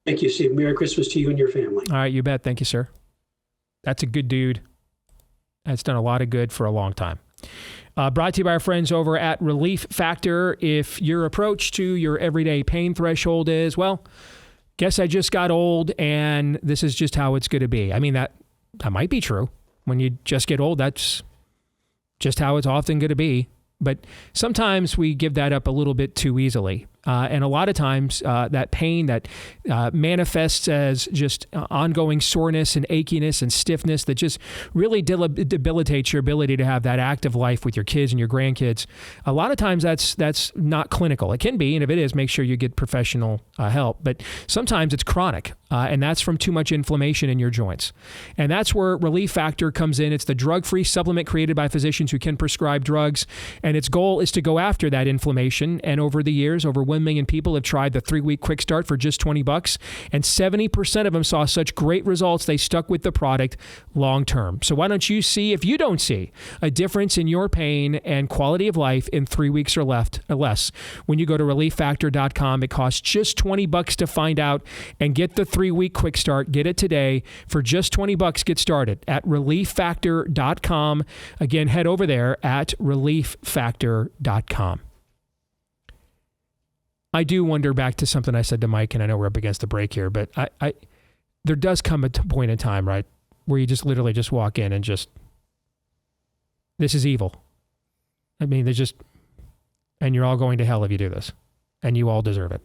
Thank you, Steve. Merry Christmas to you and your family. All right, you bet. Thank you, sir. That's a good dude. That's done a lot of good for a long time. Brought to you by our friends over at Relief Factor. If your approach to your everyday pain threshold is, well, guess I just got old and this is just how it's going to be. I mean, that might be true. When you just get old, that's just how it's often going to be. But sometimes we give that up a little bit too easily. And a lot of times that pain that manifests as just ongoing soreness and achiness and stiffness that just really debilitates your ability to have that active life with your kids and your grandkids. A lot of times that's not clinical. It can be, and if it is, make sure you get professional help. But sometimes it's chronic, and that's from too much inflammation in your joints. And that's where Relief Factor comes in. It's the drug-free supplement created by physicians who can prescribe drugs, and its goal is to go after that inflammation. And over the years, over 1 million people have tried the 3-week quick start for just $20, and 70% of them saw such great results they stuck with the product long term. So why don't you see if you don't see a difference in your pain and quality of life in 3 weeks or less when you go to relieffactor.com. It costs just $20 to find out and get the 3-week quick start. Get it today for just $20. Get started at relieffactor.com. Again, head over there at relieffactor.com. I do wonder back to something I said to Mike, and I know we're up against the break here, but I there does come a point in time, right, where you just literally just walk in and just, this is evil. I mean, and you're all going to hell if you do this, and you all deserve it.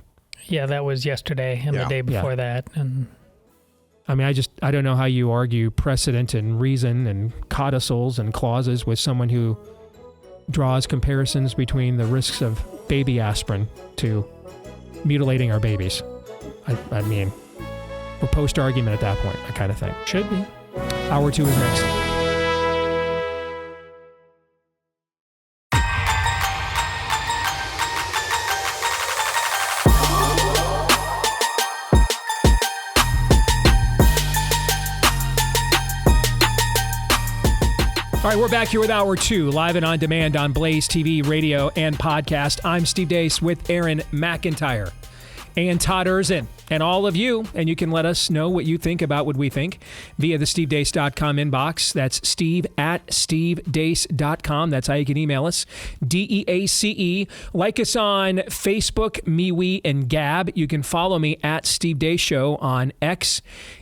Yeah, that was yesterday and the day before that. And I mean, I don't know how you argue precedent and reason and codicils and clauses with someone who draws comparisons between the risks of baby aspirin to mutilating our babies. I mean, we're post-argument at that point, I kind of think. Should be. Hour 2 is next. All right, we're back here with Hour 2, live and on demand on Blaze TV, radio, and podcast. I'm Steve Deace with Aaron McIntyre and Todd Erzin and all of you. And you can let us know what you think about what we think via the stevedeace.com inbox. That's steve at stevedeace.com. That's how you can email us. DEACE. Like us on Facebook, MeWe, and Gab. You can follow me at Steve Deace Show on X,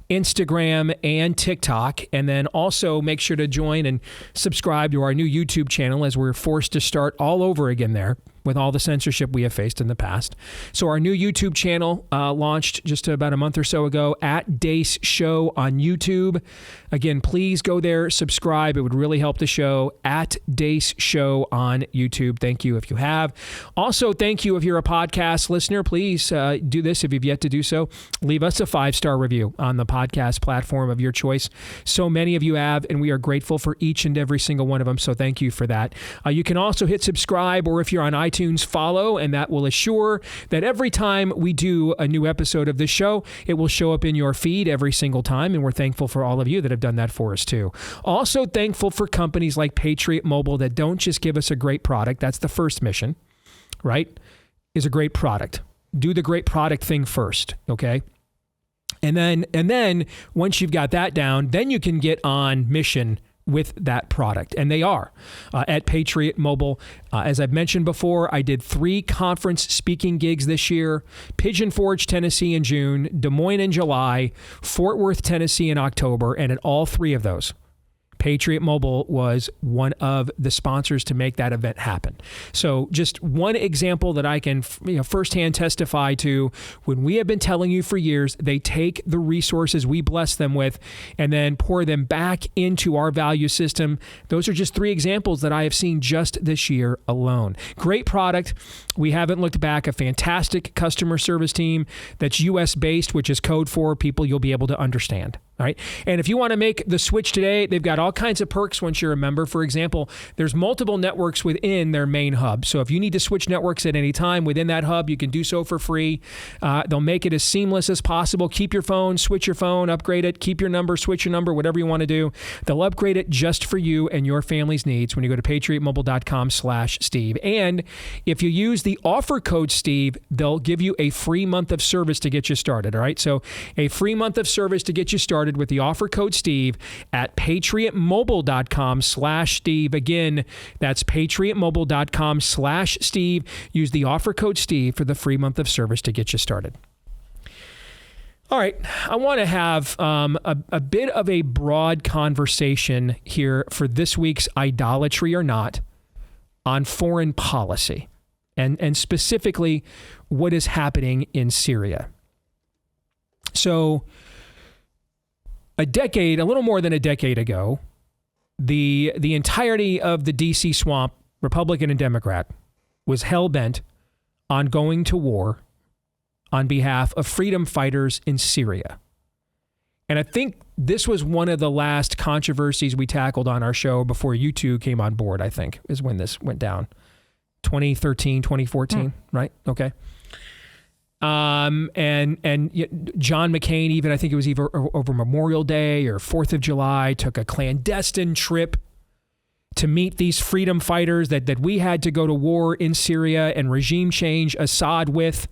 Instagram, and TikTok. And then also make sure to join and subscribe to our new YouTube channel as we're forced to start all over again there with all the censorship we have faced in the past. So our new YouTube channel launched just about a month or so ago at Deace Show on YouTube. Again, please go there, subscribe. It would really help the show at Deace Show on YouTube. Thank you if you have. Also, thank you if you're a podcast listener. Please do this if you've yet to do so. Leave us a 5-star review on the podcast platform of your choice. So many of you have, and we are grateful for each and every single one of them. So thank you for that. You can also hit subscribe, or if you're on iTunes, follow, and that will assure that every time we do a new episode of this show, it will show up in your feed every single time. And we're thankful for all of you that have done that for us too. Also thankful for companies like Patriot Mobile that don't just give us a great product. That's the first mission, right? Is a great product. Do the great product thing first, okay? And then once you've got that down, then you can get on mission with that product. And they are at Patriot Mobile. As I've mentioned before, I did 3 conference speaking gigs this year: Pigeon Forge, Tennessee in June, Des Moines in July, Fort Worth, Tennessee in October. And at all 3 of those, Patriot Mobile was one of the sponsors to make that event happen. So just one example that I can firsthand testify to, when we have been telling you for years, they take the resources we bless them with and then pour them back into our value system. Those are just 3 examples that I have seen just this year alone. Great product. We haven't looked back. A fantastic customer service team that's U.S. based, which is code for people you'll be able to understand. All right. And if you want to make the switch today, they've got all kinds of perks once you're a member. For example, there's multiple networks within their main hub. So if you need to switch networks at any time within that hub, you can do so for free. They'll make it as seamless as possible. Keep your phone, switch your phone, upgrade it, keep your number, switch your number, whatever you want to do. They'll upgrade it just for you and your family's needs when you go to patriotmobile.com/Steve. And if you use the offer code Steve, they'll give you a free month of service to get you started. All right. So a free month of service to get you started with the offer code Steve at patriotmobile.com/Steve. Again, that's patriotmobile.com/Steve. Use the offer code Steve for the free month of service to get you started. All right, I want to have a bit of a broad conversation here for this week's Idolatry or Not on foreign policy and specifically what is happening in Syria. So a little more than a decade ago, the entirety of the Deace swamp, Republican and Democrat, was hell-bent on going to war on behalf of freedom fighters in Syria. And I think this was one of the last controversies we tackled on our show before you two came on board, I think, is when this went down. 2013, 2014, right? Okay. And John McCain, even I think it was either over Memorial Day or 4th of July, took a clandestine trip to meet these freedom fighters that we had to go to war in Syria and regime change Assad with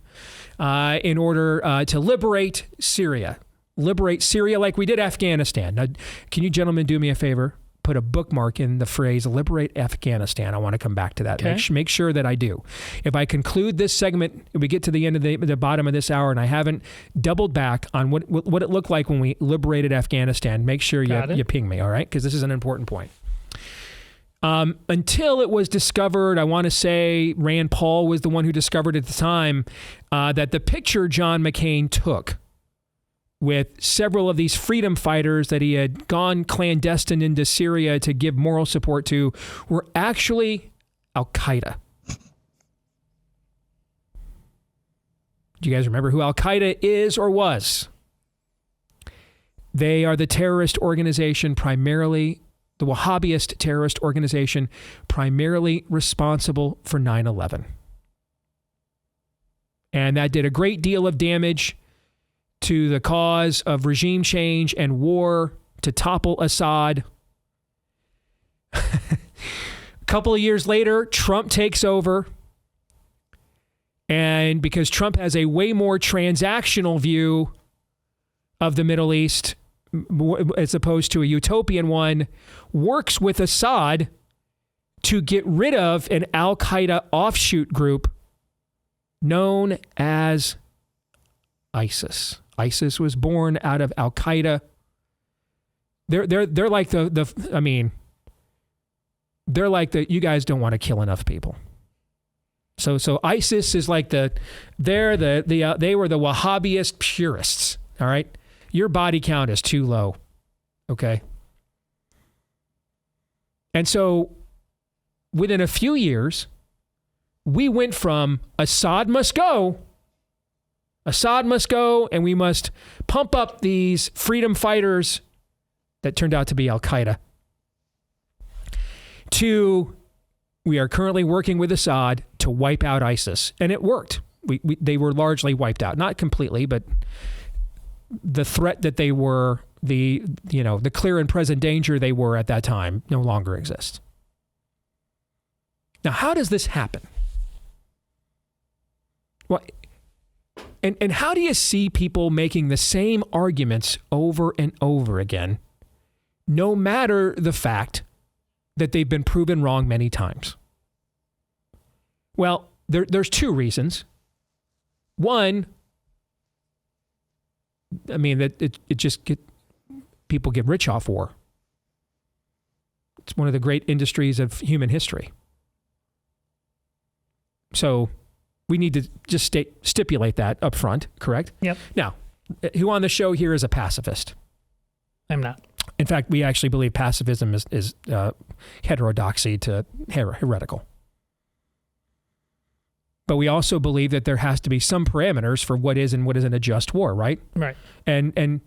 in order to liberate Syria. Liberate Syria like we did Afghanistan. Now, can you gentlemen do me a favor? Put a bookmark in the phrase liberate Afghanistan. I want to come back to that. Okay. Make sure that I do. If I conclude this segment, if we get to the end of the bottom of this hour and I haven't doubled back on what it looked like when we liberated Afghanistan, make sure you ping me, all right? Because this is an important point. Until it was discovered, I want to say Rand Paul was the one who discovered at the time that the picture John McCain took with several of these freedom fighters that he had gone clandestine into Syria to give moral support to were actually Al-Qaeda. Do you guys remember who Al-Qaeda is or was? They are the terrorist organization, primarily the Wahhabist terrorist organization, primarily responsible for 9/11. And that did a great deal of damage to the cause of regime change and war to topple Assad. A couple of years later, Trump takes over. And because Trump has a way more transactional view of the Middle East as opposed to a utopian one, works with Assad to get rid of an Al-Qaeda offshoot group known as ISIS. ISIS was born out of Al-Qaeda. They're like they're like the you guys don't want to kill enough people. So ISIS is like they were the Wahhabist purists. All right, your body count is too low. Okay, and so within a few years, we went from Assad must go, and we must pump up these freedom fighters that turned out to be Al-Qaeda, to we are currently working with Assad to wipe out ISIS. And it worked. They were largely wiped out. Not completely, but the threat that they were, the clear and present danger they were at that time no longer exists. Now, how does this happen? Well, and how do you see people making the same arguments over and over again no matter the fact that they've been proven wrong many times? Well, there's two reasons. One, I mean, that people get rich off war. It's one of the great industries of human history. So we need to just stipulate that up front, correct? Yep. Now, who on the show here is a pacifist? I'm not. In fact, we actually believe pacifism is heterodoxy to heretical. But we also believe that there has to be some parameters for what is and what isn't a just war, right? Right. And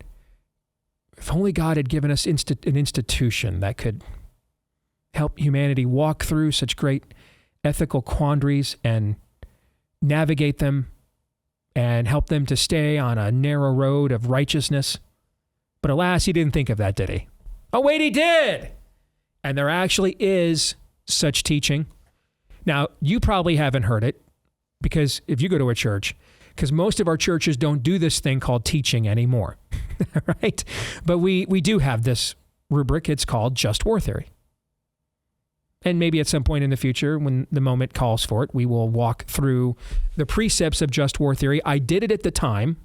if only God had given us an institution that could help humanity walk through such great ethical quandaries and navigate them and help them to stay on a narrow road of righteousness. But alas, he didn't think of that, did he? Oh, wait, he did. And there actually is such teaching. Now, you probably haven't heard it because if you go to a church, because most of our churches don't do this thing called teaching anymore, right? But we do have this rubric. It's called just war theory. And maybe at some point in the future, when the moment calls for it, we will walk through the precepts of just war theory. I did it at the time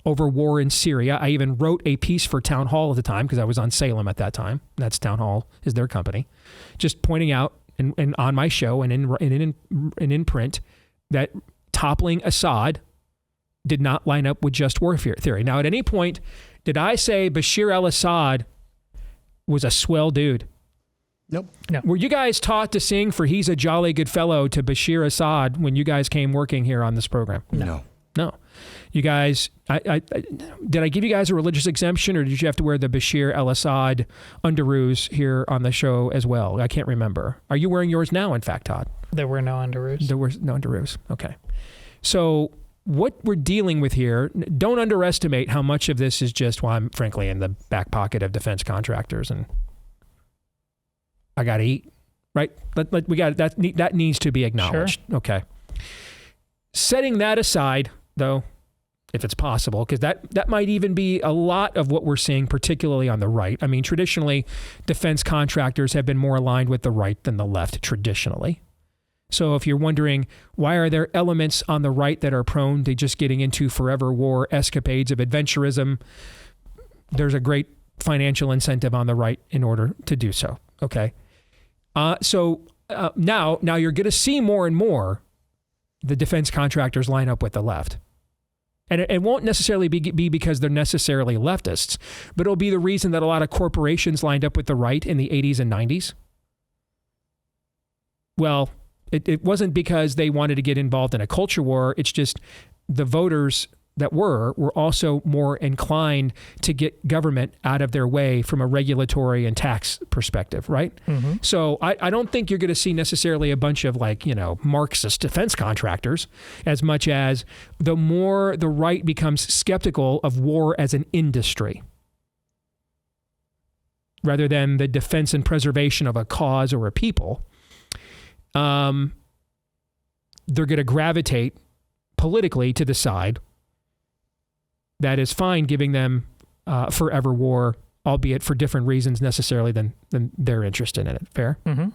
over war in Syria. I even wrote a piece for Town Hall at the time because I was on Salem at that time. That's Town Hall is their company. Just pointing out and on my show and in print that toppling Assad did not line up with just war theory. Now, at any point, did I say Bashir al-Assad was a swell dude? Nope. No. Were you guys taught to sing for He's a Jolly Good Fellow to Bashir Assad when you guys came working here on this program? No. You guys, did I give you guys a religious exemption or did you have to wear the Bashir al-Assad underoos here on the show as well? I can't remember. Are you wearing yours now, in fact, Todd? There were no underoos. There were no underoos. Okay. So what we're dealing with here, don't underestimate how much of this is just, well, I'm frankly in the back pocket of defense contractors and I got to eat, right? We got that needs to be acknowledged. Sure. Okay. Setting that aside, though, if it's possible, because that might even be a lot of what we're seeing, particularly on the right. I mean, traditionally, defense contractors have been more aligned with the right than the left, traditionally. So if you're wondering, why are there elements on the right that are prone to just getting into forever war escapades of adventurism, there's a great financial incentive on the right in order to do so. Okay. So now you're going to see more and more the defense contractors line up with the left. And it won't necessarily be because they're necessarily leftists, but it'll be the reason that a lot of corporations lined up with the right in the 80s and 90s. Well, it wasn't because they wanted to get involved in a culture war. It's just the voters that were also more inclined to get government out of their way from a regulatory and tax perspective, right? Mm-hmm. So I don't think you're going to see necessarily a bunch of Marxist defense contractors as much as the more the right becomes skeptical of war as an industry rather than the defense and preservation of a cause or a people, they're going to gravitate politically to the side that is fine giving them forever war, albeit for different reasons necessarily than they're interested in it. Fair? Mm-hmm.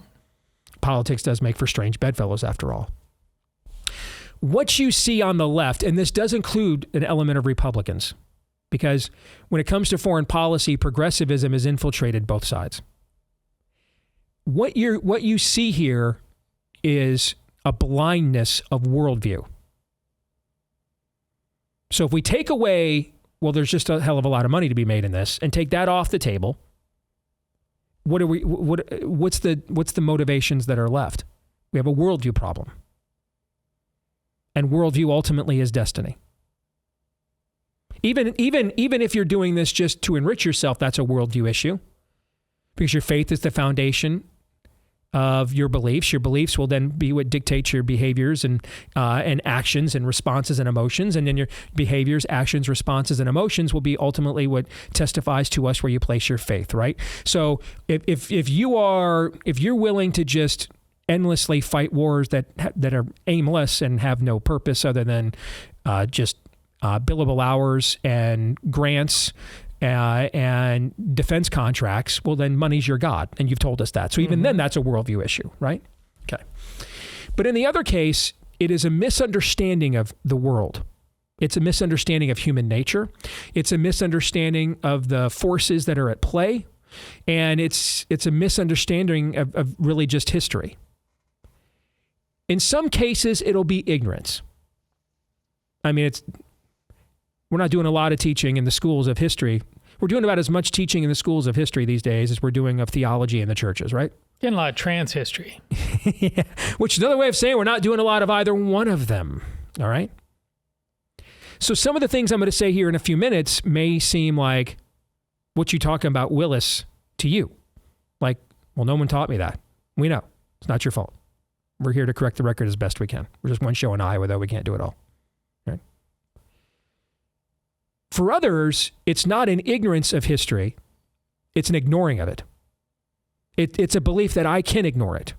Politics does make for strange bedfellows after all. What you see on the left, and this does include an element of Republicans, because when it comes to foreign policy, progressivism has infiltrated both sides. What you see here is a blindness of worldview. So if we take away, well, there's just a hell of a lot of money to be made in this, and take that off the table, what's the motivations that are left? We have a worldview problem. And worldview ultimately is destiny. Even if you're doing this just to enrich yourself, that's a worldview issue. Because your faith is the foundation of your beliefs. Your beliefs will then be what dictates your behaviors and actions and responses and emotions. And then your behaviors, actions, responses, and emotions will be ultimately what testifies to us where you place your faith, right? So if you're willing to just endlessly fight wars that are aimless and have no purpose other than just billable hours and grants and defense contracts, well, then money's your God. And you've told us that. So even then, that's a worldview issue, right? Okay. But in the other case, it is a misunderstanding of the world. It's a misunderstanding of human nature. It's a misunderstanding of the forces that are at play. And it's a misunderstanding of really just history. In some cases, it'll be ignorance. I mean, we're not doing a lot of teaching in the schools of history. We're doing about as much teaching in the schools of history these days as we're doing of theology in the churches, right? Getting a lot of trans history. Yeah. Which is another way of saying we're not doing a lot of either one of them, all right? So some of the things I'm going to say here in a few minutes may seem like what you talking about, Willis, to you. Like, well, no one taught me that. We know. It's not your fault. We're here to correct the record as best we can. We're just one show in Iowa, though we can't do it all. Right? For others, it's not an ignorance of history. It's an ignoring of it. It's a belief that I can ignore it.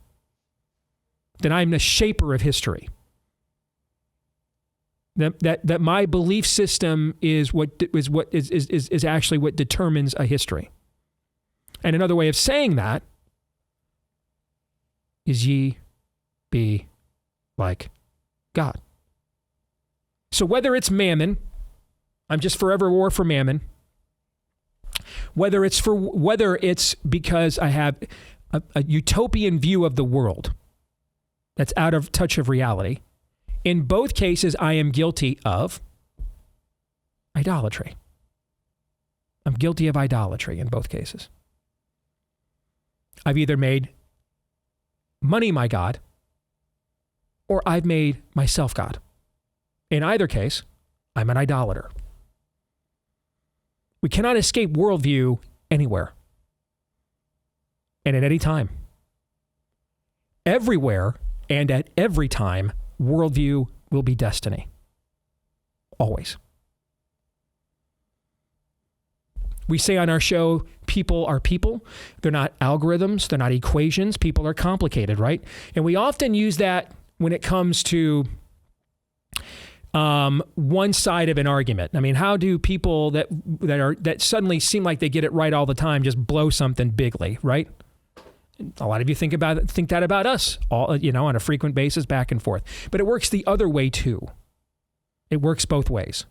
That I'm the shaper of history. That my belief system is actually what determines a history. And another way of saying that is ye be like God. So whether it's mammon, I'm just forever war for mammon. Whether it's because I have a utopian view of the world that's out of touch of reality. In both cases, I am guilty of idolatry. I'm guilty of idolatry in both cases. I've either made money my God, or I've made myself God. In either case, I'm an idolater. We cannot escape worldview anywhere and at any time. Everywhere and at every time, worldview will be destiny. Always. We say on our show, people are people. They're not algorithms. They're not equations. People are complicated, right? And we often use that when it comes to one side of an argument. I mean, how do people that suddenly seem like they get it right all the time just blow something bigly, right? A lot of you think that about us, all on a frequent basis, back and forth. But it works the other way too. It works both ways.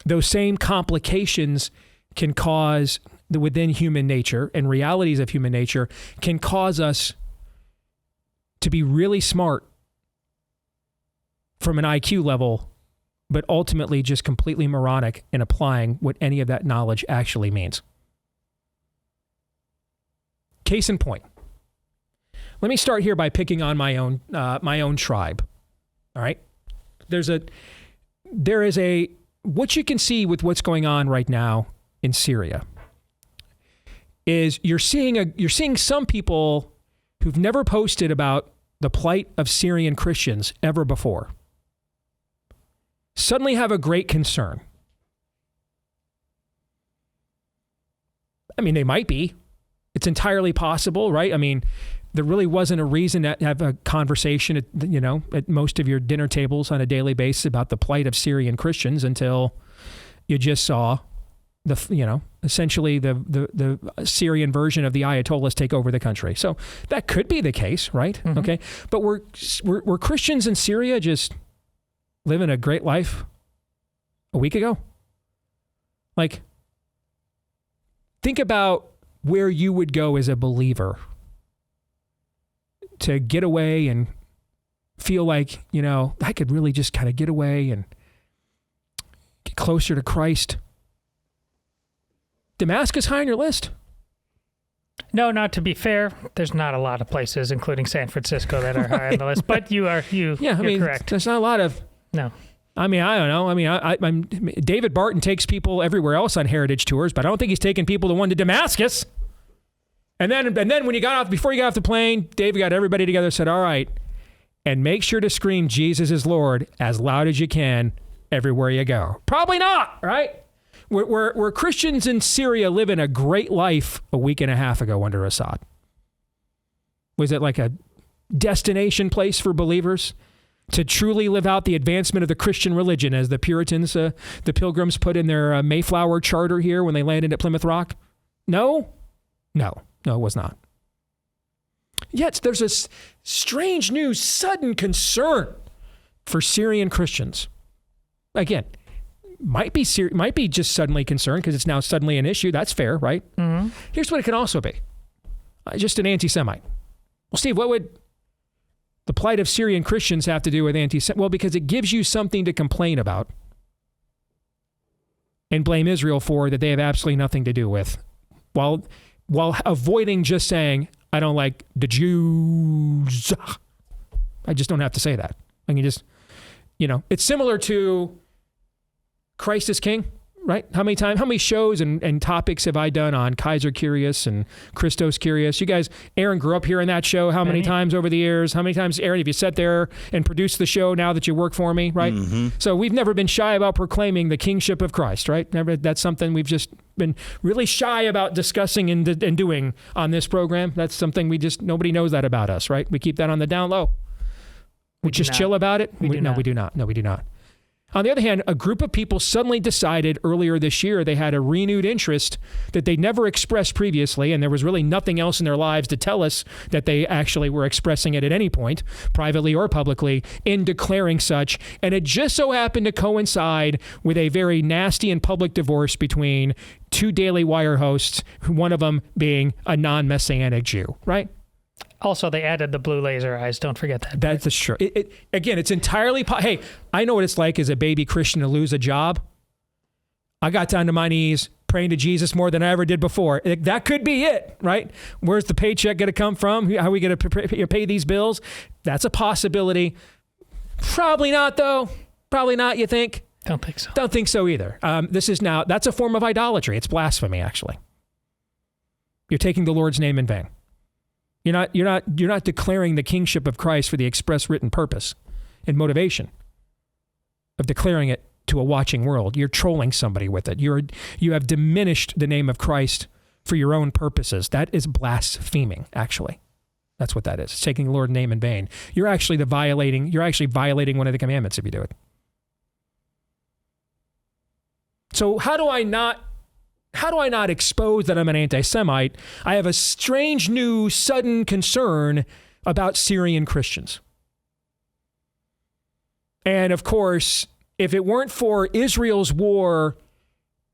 Those same complications can cause within human nature and realities of human nature can cause us to be really smart from an IQ level, but ultimately just completely moronic in applying what any of that knowledge actually means. Case in point. Let me start here by picking on my own tribe. All right. There is what you can see with what's going on right now in Syria is you're seeing some people who've never posted about the plight of Syrian Christians ever before suddenly have a great concern. I mean, they might be. It's entirely possible, right? I mean, there really wasn't a reason to have a conversation at most of your dinner tables on a daily basis about the plight of Syrian Christians until you just saw essentially the Syrian version of the Ayatollahs take over the country. So that could be the case, right? Mm-hmm. Okay. But were Christians in Syria just living a great life a week ago? Like, think about where you would go as a believer to get away and feel like, I could really just kind of get away and get closer to Christ. Damascus high on your list? No, not to be fair. There's not a lot of places, including San Francisco, that are high on the list. But you're correct. There's not a lot of. No. I mean, I don't know. I mean, David Barton takes people everywhere else on heritage tours, but I don't think he's taking people to one to Damascus. And then when before you got off the plane, David got everybody together and said, all right, and make sure to scream Jesus is Lord as loud as you can everywhere you go. Probably not, right? Were Christians in Syria living a great life a week and a half ago under Assad? Was it like a destination place for believers? to truly live out the advancement of the Christian religion, as the Puritans, the Pilgrims put in their Mayflower Charter here when they landed at Plymouth Rock? No, it was not. Yet there's this strange new sudden concern for Syrian Christians. Again, might be just suddenly concerned because it's now suddenly an issue. That's fair, right? Mm-hmm. Here's what it can also be. Just an anti-Semite. Well, Steve, what would the plight of Syrian Christians have to do with anti-Semitism? Well, because it gives you something to complain about and blame Israel for that they have absolutely nothing to do with, while avoiding just saying, I don't like the Jews. I just don't have to say that. I can just, it's similar to Christ is King, right? How many shows and topics have I done on Kaiser Curious and Christos Curious? You guys, Aaron grew up here in that show. How many times over the years? How many times, Aaron, have you sat there and produced the show now that you work for me, right? Mm-hmm. So we've never been shy about proclaiming the kingship of Christ, right? That's something we've just been really shy about discussing and doing on this program. That's something nobody knows that about us, right? We keep that on the down low. We just chill about it? We do not. No, we do not. On the other hand, a group of people suddenly decided earlier this year they had a renewed interest that they never expressed previously, and there was really nothing else in their lives to tell us that they actually were expressing it at any point, privately or publicly, in declaring such. And it just so happened to coincide with a very nasty and public divorce between two Daily Wire hosts, one of them being a non-Messianic Jew, right? Also, they added the blue laser eyes. Don't forget that. That's true. Again, it's entirely... Hey, I know what it's like as a baby Christian to lose a job. I got down to my knees praying to Jesus more than I ever did before. That could be it, right? Where's the paycheck going to come from? How are we going to pay these bills? That's a possibility. Probably not, though. Probably not, you think? Don't think so. Don't think so either. That's a form of idolatry. It's blasphemy, actually. You're taking the Lord's name in vain. You're not declaring the kingship of Christ for the express written purpose and motivation of declaring it to a watching world. You're trolling somebody with it. You have diminished the name of Christ for your own purposes. That is blaspheming, actually. That's what that is. It's taking the Lord's name in vain. You're actually violating one of the commandments if you do it. So how do I not expose that I'm an anti-Semite? I have a strange new sudden concern about Syrian Christians. And of course, if it weren't for Israel's war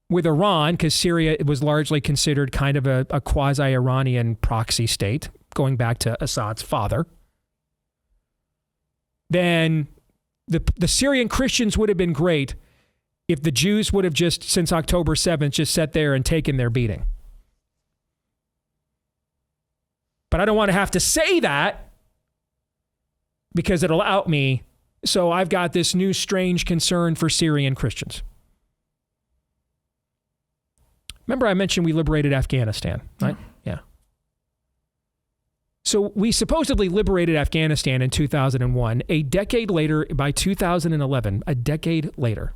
with Iran, because Syria was largely considered kind of a quasi-Iranian proxy state, going back to Assad's father, then the Syrian Christians would have been great if the Jews would have just, since October 7th, just sat there and taken their beating. But I don't want to have to say that because it'll out me. So I've got this new strange concern for Syrian Christians. Remember I mentioned we liberated Afghanistan, right? Yeah. So we supposedly liberated Afghanistan in 2001. A decade later, by 2011, a decade later,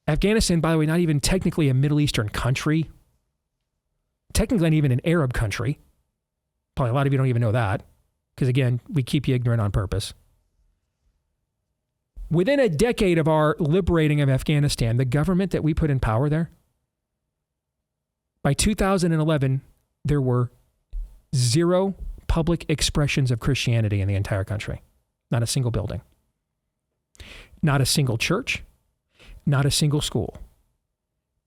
Afghanistan, by the way, not even technically a Middle Eastern country. Technically not even an Arab country. Probably a lot of you don't even know that. Because again, we keep you ignorant on purpose. Within a decade of our liberating of Afghanistan, the government that we put in power there, by 2011, there were 0 public expressions of Christianity in the entire country. Not a single building. Not a single church. Not a single school.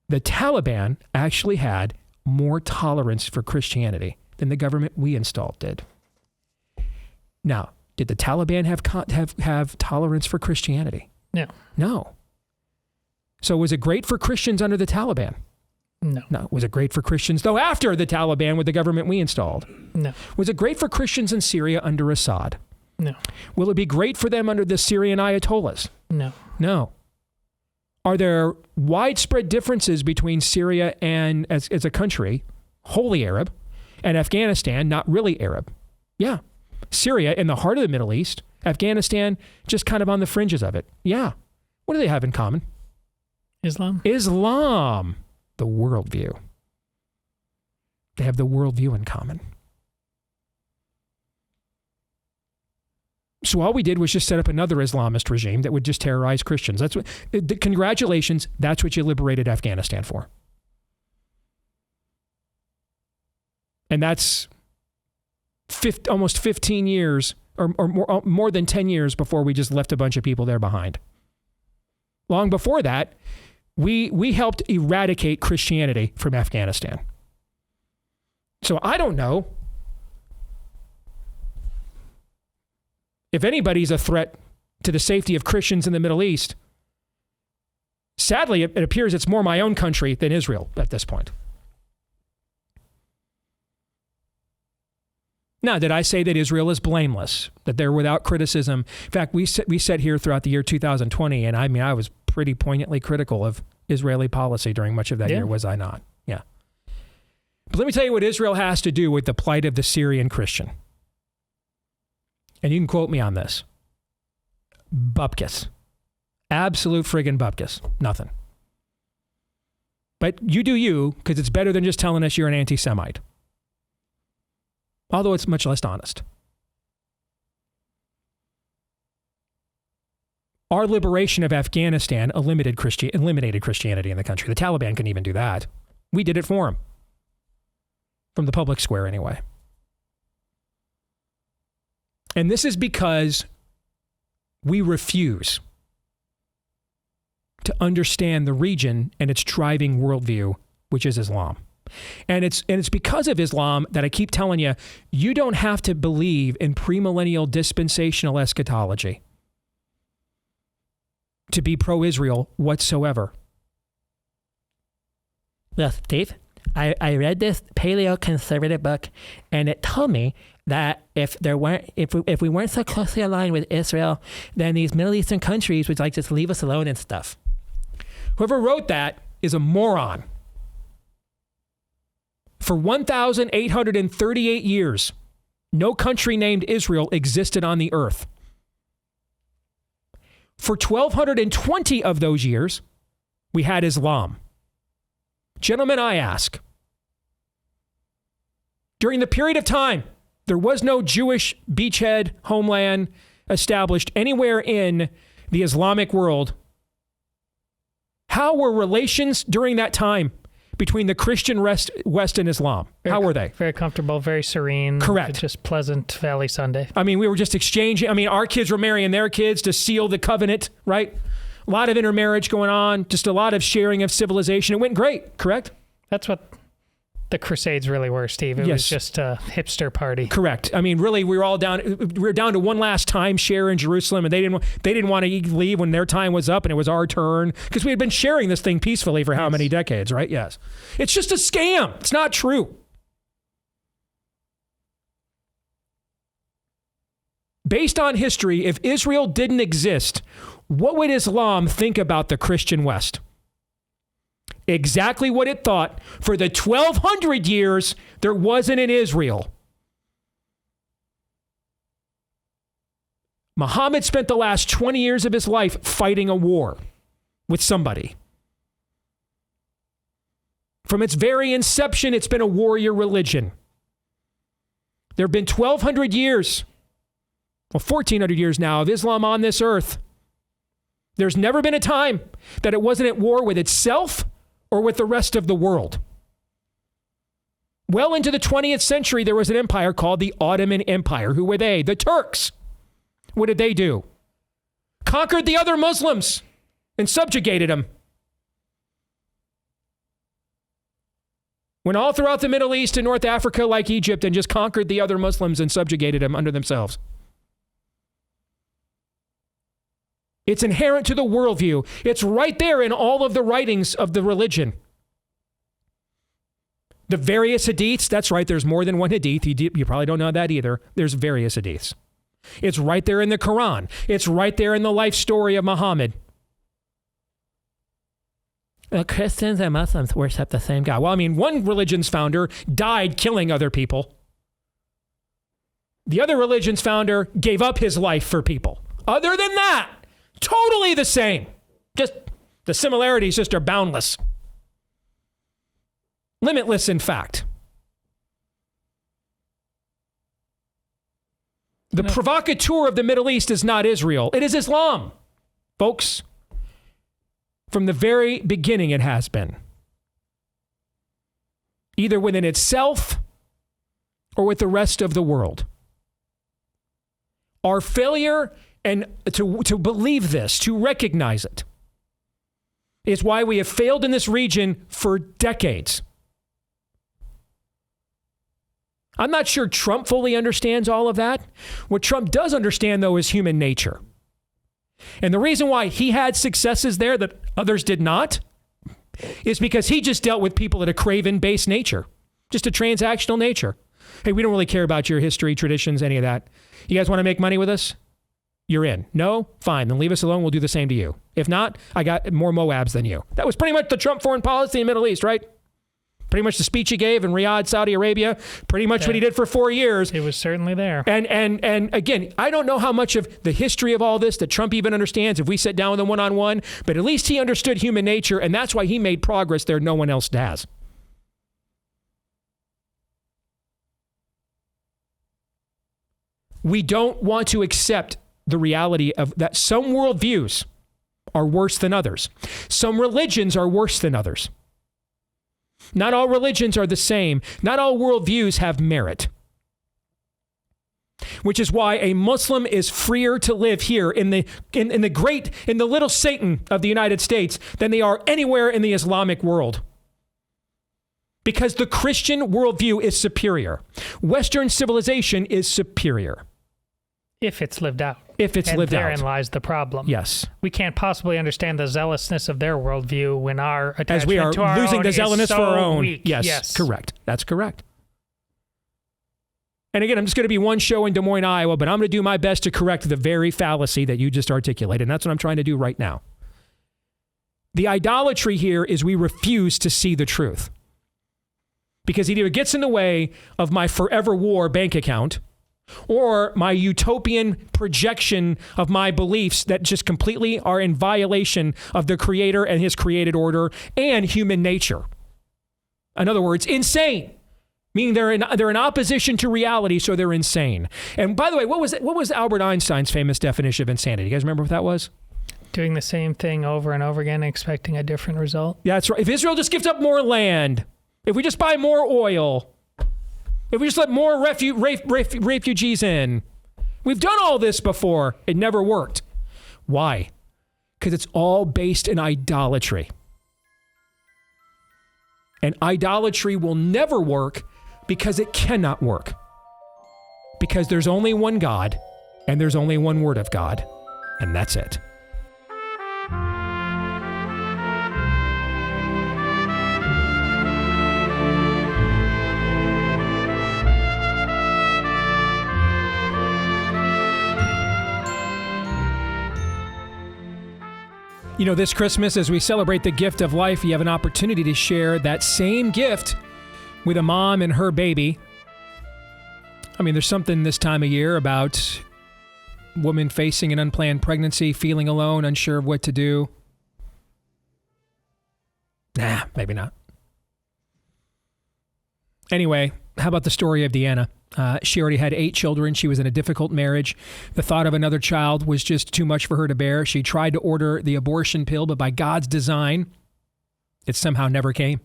The Taliban actually had more tolerance for Christianity than the government we installed did. Now, did the Taliban have tolerance for Christianity? No. No. So was it great for Christians under the Taliban? No. No. Was it great for Christians, though, after the Taliban with the government we installed? No. Was it great for Christians in Syria under Assad? No. Will it be great for them under the Syrian Ayatollahs? No. No. Are there widespread differences between Syria and, as a country, wholly Arab, and Afghanistan, not really Arab? Yeah. Syria in the heart of the Middle East, Afghanistan just kind of on the fringes of it. Yeah. What do they have in common? Islam. The worldview. They have the worldview in common. So all we did was just set up another Islamist regime that would just terrorize Christians. That's what. Congratulations, that's what you liberated Afghanistan for. And that's almost 15 years or more than 10 years before we just left a bunch of people there behind. Long before that, we helped eradicate Christianity from Afghanistan. So I don't know if anybody's a threat to the safety of Christians in the Middle East. Sadly, it appears it's more my own country than Israel at this point. Now, did I say that Israel is blameless, that they're without criticism? In fact, we said here throughout the year 2020, and I was pretty poignantly critical of Israeli policy during much of that year, was I not? Yeah. But let me tell you what Israel has to do with the plight of the Syrian Christian. And you can quote me on this. Bupkis. Absolute friggin' bupkis. Nothing. But you do you, because it's better than just telling us you're an anti-Semite. Although it's much less honest. Our liberation of Afghanistan eliminated Christianity in the country. The Taliban couldn't even do that. We did it for them. From the public square, anyway. And this is because we refuse to understand the region and its driving worldview, which is Islam. And it's because of Islam that I keep telling you, you don't have to believe in premillennial dispensational eschatology to be pro-Israel whatsoever. Well, Steve, I read this paleo-conservative book, and it told me that if we weren't so closely aligned with Israel, then these Middle Eastern countries would just leave us alone and stuff. Whoever wrote that is a moron. For 1,838 years, no country named Israel existed on the earth. For 1,220 of those years, we had Islam. Gentlemen, I ask, during the period of time, there was no Jewish beachhead homeland established anywhere in the Islamic world. How were relations during that time between the Christian West and Islam? How were they? Very comfortable, very serene. Correct. Just pleasant Valley Sunday. We were just exchanging. Our kids were marrying their kids to seal the covenant, right? A lot of intermarriage going on, just a lot of sharing of civilization. It went great, correct? That's what the Crusades really were, Steve. It was just a hipster party. Correct. Really, we were down to one last timeshare in Jerusalem, and they didn't want to leave when their time was up, and it was our turn because we had been sharing this thing peacefully for how many decades, right? Yes. It's just a scam. It's not true. Based on history, if Israel didn't exist, what would Islam think about the Christian West? Exactly what it thought for the 1,200 years there wasn't in Israel. Muhammad spent the last 20 years of his life fighting a war with somebody. From its very inception, it's been a warrior religion. There have been 1,200 years, 1,400 years now of Islam on this earth. There's never been a time that it wasn't at war with itself or with the rest of the world. Well into the 20th century, there was an empire called the Ottoman Empire. Who were they? The Turks. What did they do? Conquered the other Muslims and subjugated them. Went all throughout the Middle East and North Africa like Egypt and just conquered the other Muslims and subjugated them under themselves. It's inherent to the worldview. It's right there in all of the writings of the religion. The various hadiths, that's right, there's more than one hadith. You probably don't know that either. There's various hadiths. It's right there in the Quran. It's right there in the life story of Muhammad. Christians and Muslims worship the same God. Well, one religion's founder died killing other people. The other religion's founder gave up his life for people. Other than that, totally the same. Just the similarities just are boundless. Limitless, in fact. The provocateur of the Middle East is not Israel. It is Islam, folks. From the very beginning, it has been. Either within itself or with the rest of the world. Our failure and to believe this, to recognize it, is why we have failed in this region for decades. I'm not sure Trump fully understands all of that. What Trump does understand, though, is human nature. And the reason why he had successes there that others did not is because he just dealt with people at a craven-based nature, just a transactional nature. Hey, we don't really care about your history, traditions, any of that. You guys want to make money with us? You're in. No? Fine. Then leave us alone. We'll do the same to you. If not, I got more Moabs than you. That was pretty much the Trump foreign policy in the Middle East, right? Pretty much the speech he gave in Riyadh, Saudi Arabia, pretty much what he did for 4 years. It was certainly there. And again, I don't know how much of the history of all this that Trump even understands if we sit down with him one-on-one, but at least he understood human nature, and that's why he made progress there no one else has. We don't want to accept the reality of that some worldviews are worse than others. Some religions are worse than others. Not all religions are the same. Not all worldviews have merit. Which is why a Muslim is freer to live here in the little Satan of the United States than they are anywhere in the Islamic world. Because the Christian worldview is superior. Western civilization is superior. If it's lived out. If it's lived out. Therein lies the problem. Yes. We can't possibly understand the zealousness of their worldview when our attachment as we are to our losing own the zealousness is so for our own. Weak. Yes, correct. That's correct. And again, I'm just going to be one show in Des Moines, Iowa, but I'm going to do my best to correct the very fallacy that you just articulated. And that's what I'm trying to do right now. The idolatry here is we refuse to see the truth. Because it either gets in the way of my forever war bank account or my utopian projection of my beliefs that just completely are in violation of the Creator and His created order and human nature. In other words, insane. Meaning they're in opposition to reality, so they're insane. And by the way, what was Albert Einstein's famous definition of insanity? You guys remember what that was? Doing the same thing over and over again, expecting a different result. Yeah, that's right. If Israel just gives up more land, if we just buy more oil, if we just let more refugees in. We've done all this before. It never worked. Why? Because it's all based in idolatry. And idolatry will never work because it cannot work. Because there's only one God, and there's only one word of God, and that's it. You know, this Christmas, as we celebrate the gift of life, you have an opportunity to share that same gift with a mom and her baby. I mean, there's something this time of year about women facing an unplanned pregnancy, feeling alone, unsure of what to do. Nah, maybe not. Anyway, how about the story of Deanna? She already had 8 children. She was in a difficult marriage. The thought of another child was just too much for her to bear. She tried to order the abortion pill, but by God's design, it somehow never came.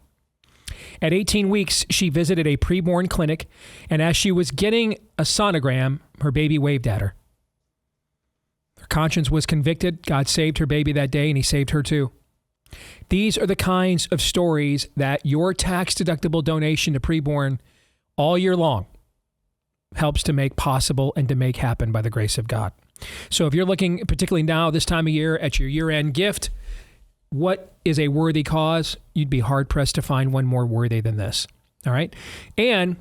At 18 weeks, she visited a preborn clinic, and as she was getting a sonogram, her baby waved at her. Her conscience was convicted. God saved her baby that day, and He saved her too. These are the kinds of stories that your tax-deductible donation to Preborn all year long helps to make possible and to make happen by the grace of God. So if you're looking, particularly now, this time of year, at your year-end gift, what is a worthy cause? You'd be hard-pressed to find one more worthy than this. All right? And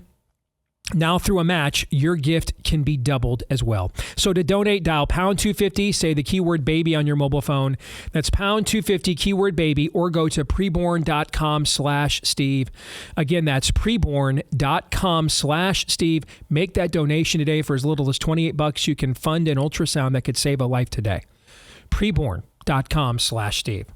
now through a match, your gift can be doubled as well. So to donate, dial pound 250, say the keyword baby on your mobile phone. That's pound 250, keyword baby, or go to preborn.com/Steve. Again, that's preborn.com/Steve. Make that donation today for as little as $28. You can fund an ultrasound that could save a life today. Preborn.com/Steve.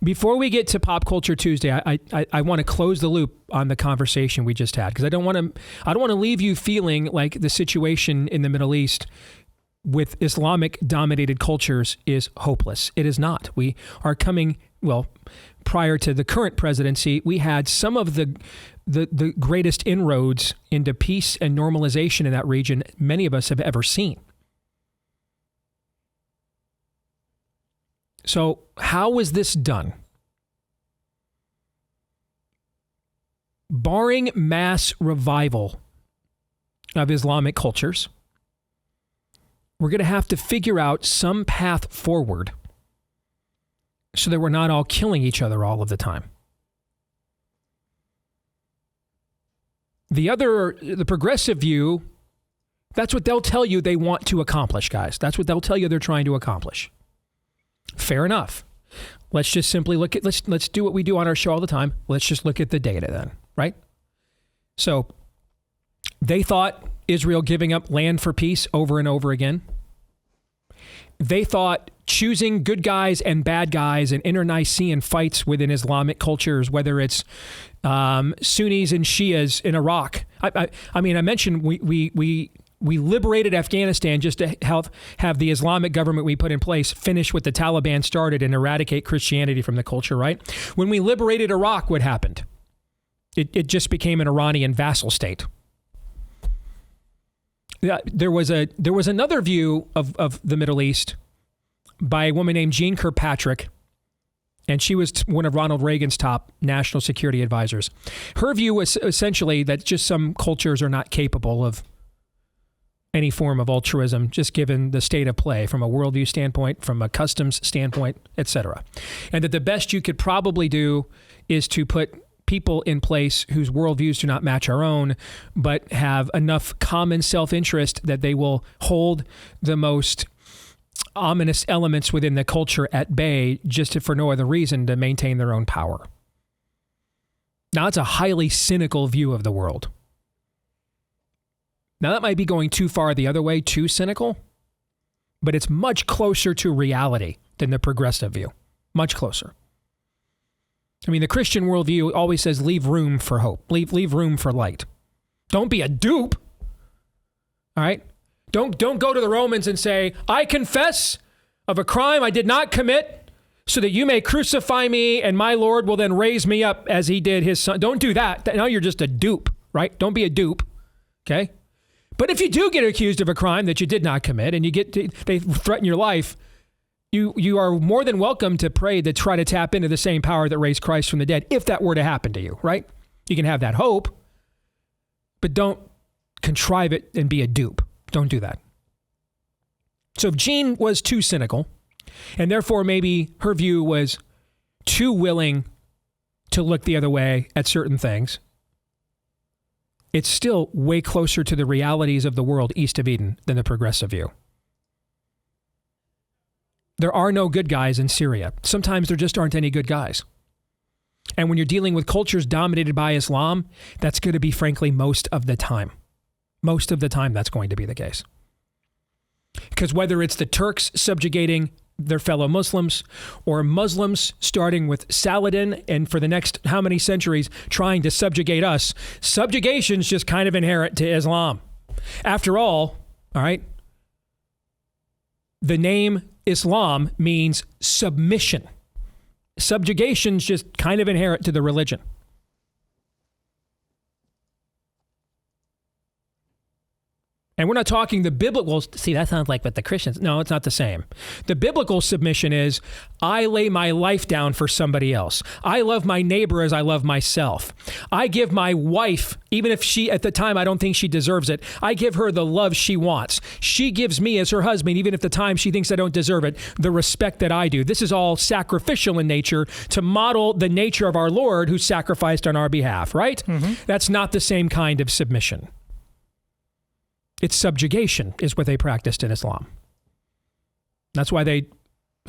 Before we get to Pop Culture Tuesday, I want to close the loop on the conversation we just had, because I don't want to leave you feeling like the situation in the Middle East with Islamic dominated cultures is hopeless. It is not. We are coming, well, prior to the current presidency, we had some of the greatest inroads into peace and normalization in that region many of us have ever seen. So how was this done? Barring mass revival of Islamic cultures, we're going to have to figure out some path forward so that we're not all killing each other all of the time. The progressive view, that's what they'll tell you they want to accomplish, guys. That's what they'll tell you they're trying to accomplish. Fair enough. Let's just simply look at, let's do what we do on our show all the time. Let's just look at the data then, right? So they thought Israel giving up land for peace over and over again. They thought choosing good guys and bad guys in internecine fights within Islamic cultures, whether it's Sunnis and Shias in Iraq. I mean, I mentioned we liberated Afghanistan just to have the Islamic government we put in place finish what the Taliban started and eradicate Christianity from the culture, right? When we liberated Iraq, what happened? It just became an Iranian vassal state. There was another view of the Middle East by a woman named Jean Kirkpatrick, and she was one of Ronald Reagan's top national security advisors. Her view was essentially that just some cultures are not capable of any form of altruism, just given the state of play from a worldview standpoint, from a customs standpoint, etc. And that the best you could probably do is to put people in place whose worldviews do not match our own, but have enough common self-interest that they will hold the most ominous elements within the culture at bay, just for no other reason to maintain their own power. Now, it's a highly cynical view of the world. Now, that might be going too far the other way, too cynical, but it's much closer to reality than the progressive view. Much closer. I mean, the Christian worldview always says leave room for hope, leave room for light. Don't be a dupe. All right? Don't go to the Romans and say, I confess of a crime I did not commit, so that you may crucify me and my Lord will then raise me up as he did his son. Don't do that. Now you're just a dupe, right? Don't be a dupe. Okay? But if you do get accused of a crime that you did not commit and they threaten your life, you are more than welcome to pray to try to tap into the same power that raised Christ from the dead, if that were to happen to you, right? You can have that hope, but don't contrive it and be a dupe. Don't do that. So if Jean was too cynical, and therefore maybe her view was too willing to look the other way at certain things, it's still way closer to the realities of the world east of Eden than the progressive view. There are no good guys in Syria. Sometimes there just aren't any good guys. And when you're dealing with cultures dominated by Islam, that's going to be, frankly, most of the time. Most of the time, that's going to be the case. Because whether it's the Turks subjugating their fellow Muslims, or Muslims starting with Saladin and for the next how many centuries trying to subjugate us, subjugation's just kind of inherent to Islam. After all right, the name Islam means submission. Subjugation's just kind of inherent to the religion. And we're not talking the biblical, see, that sounds like what the Christians, no, it's not the same. The biblical submission is, I lay my life down for somebody else. I love my neighbor as I love myself. I give my wife, even if she, at the time, I don't think she deserves it, I give her the love she wants. She gives me as her husband, even if the time she thinks I don't deserve it, the respect that I do. This is all sacrificial in nature to model the nature of our Lord who sacrificed on our behalf, right? Mm-hmm. That's not the same kind of submission. It's subjugation is what they practiced in Islam. That's why they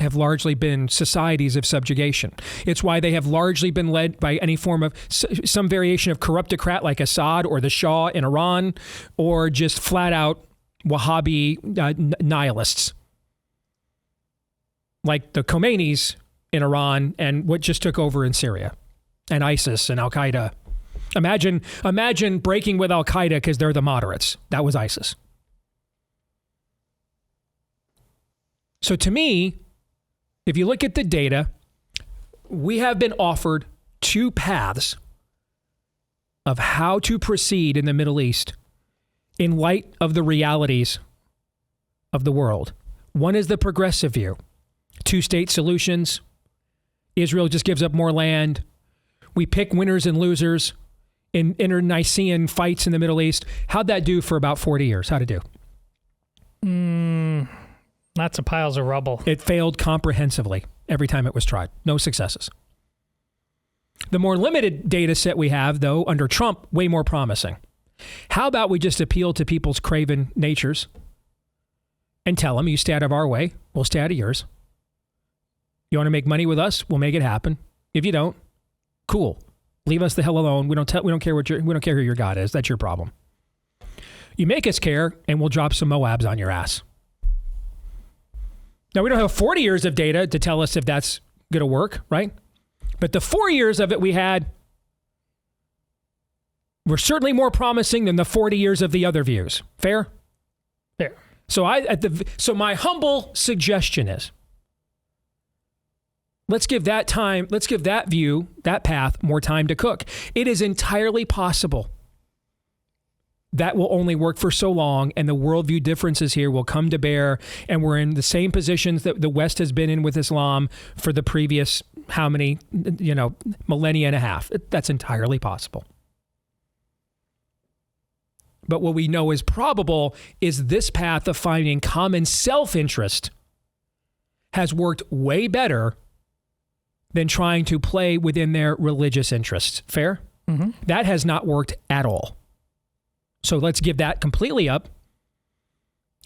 have largely been societies of subjugation. It's why they have largely been led by any form of some variation of corruptocrat like Assad or the Shah in Iran, or just flat out Wahhabi nihilists like the Khomeinis in Iran and what just took over in Syria and ISIS and Al-Qaeda. Imagine breaking with Al-Qaeda because they're the moderates. That was ISIS. So to me, if you look at the data, we have been offered two paths of how to proceed in the Middle East in light of the realities of the world. One is the progressive view. Two-state solutions. Israel just gives up more land. We pick winners and losers in internecine fights in the Middle East. How'd that do for about 40 years? How'd it do? Lots of piles of rubble. It failed comprehensively every time it was tried. No successes. The more limited data set we have, though, under Trump, way more promising. How about we just appeal to people's craven natures and tell them, you stay out of our way, we'll stay out of yours. You want to make money with us? We'll make it happen. If you don't, cool. Leave us the hell alone. We don't care we don't care who your God is. That's your problem. You make us care, and we'll drop some Moabs on your ass. Now, we don't have 40 years of data to tell us if that's going to work, right? But the 4 years of it we had were certainly more promising than the 40 years of the other views. Fair? Fair. So my humble suggestion is, let's give that view, that path, more time to cook. It is entirely possible that will only work for so long, and the worldview differences here will come to bear, and we're in the same positions that the West has been in with Islam for the previous, how many, millennia and a half. That's entirely possible. But what we know is probable is this path of finding common self-interest has worked way better than trying to play within their religious interests. Fair? Mm-hmm. That has not worked at all. So let's give that completely up.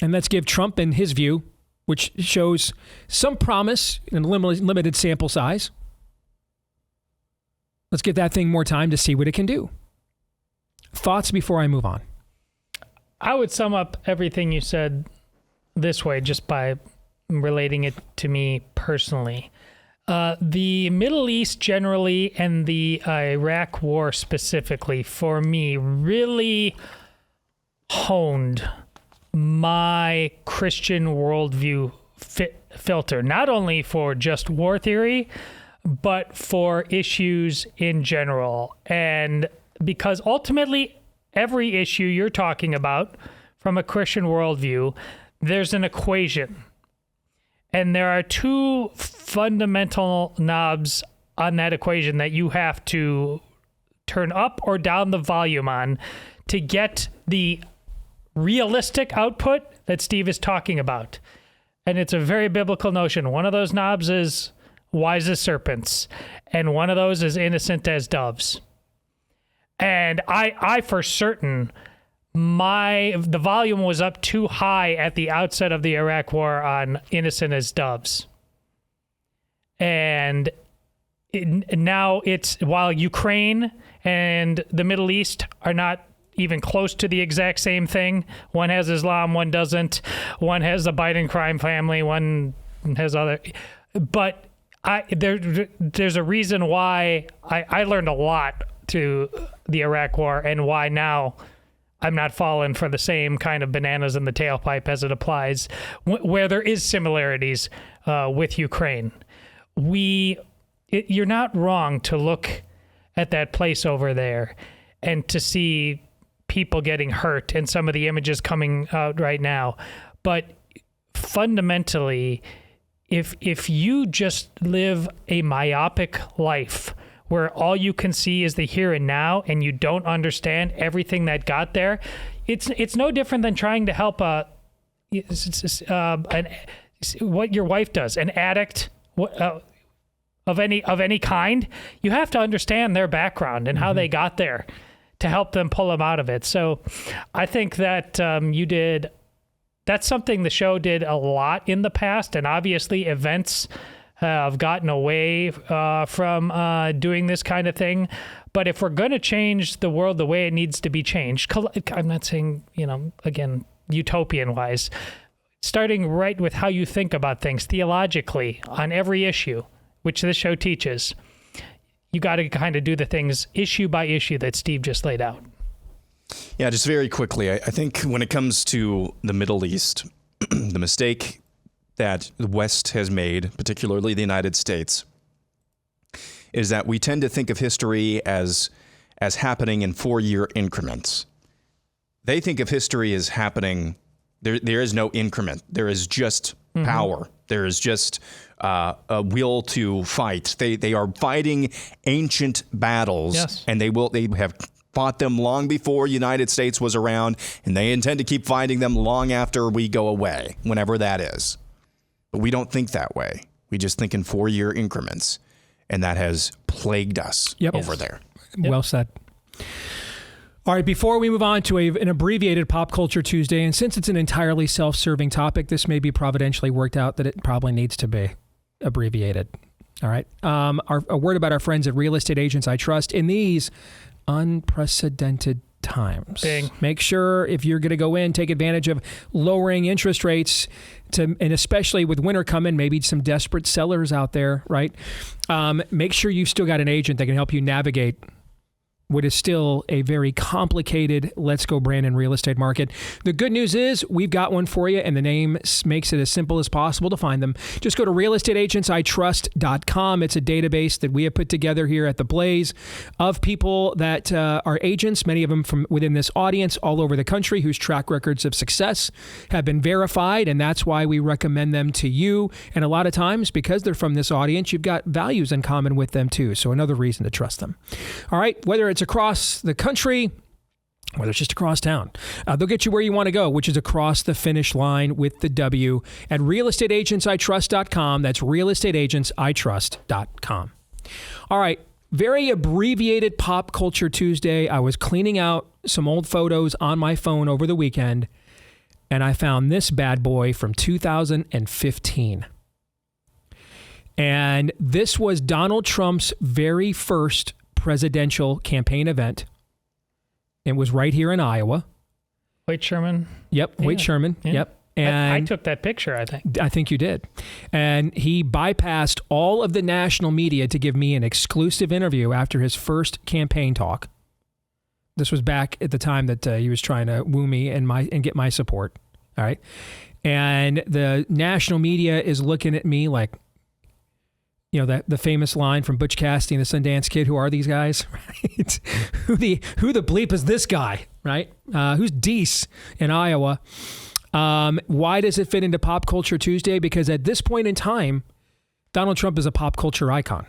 And let's give Trump and his view, which shows some promise in a limited sample size. Let's give that thing more time to see what it can do. Thoughts before I move on? I would sum up everything you said this way, just by relating it to me personally. The Middle East generally and the Iraq war specifically, for me, really honed my Christian worldview filter, not only for just war theory, but for issues in general. And because ultimately, every issue you're talking about from a Christian worldview, there's an equation. And there are two fundamental knobs on that equation that you have to turn up or down the volume on to get the realistic output that Steve is talking about. And it's a very biblical notion. One of those knobs is wise as serpents, and one of those is innocent as doves. And I for certain, the volume was up too high at the outset of the Iraq war on innocent as doves. And now while Ukraine and the Middle East are not even close to the exact same thing, one has Islam, one doesn't, one has the Biden crime family, one has other, but there's a reason why I learned a lot through the Iraq war, and why now I'm not falling for the same kind of bananas in the tailpipe as it applies where there is similarities with Ukraine. You're not wrong to look at that place over there and to see people getting hurt and some of the images coming out right now. But fundamentally, if you just live a myopic life where all you can see is the here and now, and you don't understand everything that got there, it's no different than trying to help what your wife does, an addict of any kind. You have to understand their background and how they got there to help them pull them out of it. So I think that that's something the show did a lot in the past, and obviously events have gotten away from doing this kind of thing. But if we're going to change the world the way it needs to be changed, I'm not saying, again, utopian-wise, starting right with how you think about things theologically on every issue, which this show teaches, you got to kind of do the things issue by issue that Steve just laid out. Yeah, just very quickly, I think when it comes to the Middle East, the mistake that the West has made, particularly the United States, is that we tend to think of history as happening in 4-year increments. They think of history as happening, there is no increment. There is just power. There is just a will to fight. They are fighting ancient battles, and they have fought them long before United States was around, and they intend to keep fighting them long after we go away, whenever that is. But we don't think that way. We just think in 4-year increments, and that has plagued us over there. Well said. All right, before we move on to an abbreviated Pop Culture Tuesday, and since it's an entirely self-serving topic, this may be providentially worked out that it probably needs to be abbreviated. All right. A word about our friends at Real Estate Agents I Trust in these unprecedented times. Bing. Make sure if you're going to go in, take advantage of lowering interest rates, and especially with winter coming, maybe some desperate sellers out there, right? Make sure you've still got an agent that can help you navigate what is still a very complicated Let's Go Brandon real estate market. The good news is we've got one for you, and the name makes it as simple as possible to find them. Just go to realestateagentsitrust.com. It's a database that we have put together here at The Blaze of people that are agents, many of them from within this audience all over the country, whose track records of success have been verified, and that's why we recommend them to you. And a lot of times, because they're from this audience, you've got values in common with them too, so another reason to trust them. All right, whether it's across the country, whether it's just across town, they'll get you where you want to go, which is across the finish line with the W at realestateagentsitrust.com. That's realestateagentsitrust.com. All right, very abbreviated Pop Culture Tuesday. I was cleaning out some old photos on my phone over the weekend, and I found this bad boy from 2015. And this was Donald Trump's very first presidential campaign event. It was right here in Iowa. Wade Sherman? Yep, Yeah. Wade Sherman. Yeah. Yep. And I took that picture, I think. I think you did. And he bypassed all of the national media to give me an exclusive interview after his first campaign talk. This was back at the time that he was trying to woo me and get my support. All right. And the national media is looking at me like, you know, the famous line from Butch Cassidy and the Sundance Kid, who are these guys? Right? Who the bleep is this guy? Right? Who's Deace in Iowa? Why does it fit into Pop Culture Tuesday? Because at this point in time, Donald Trump is a pop culture icon.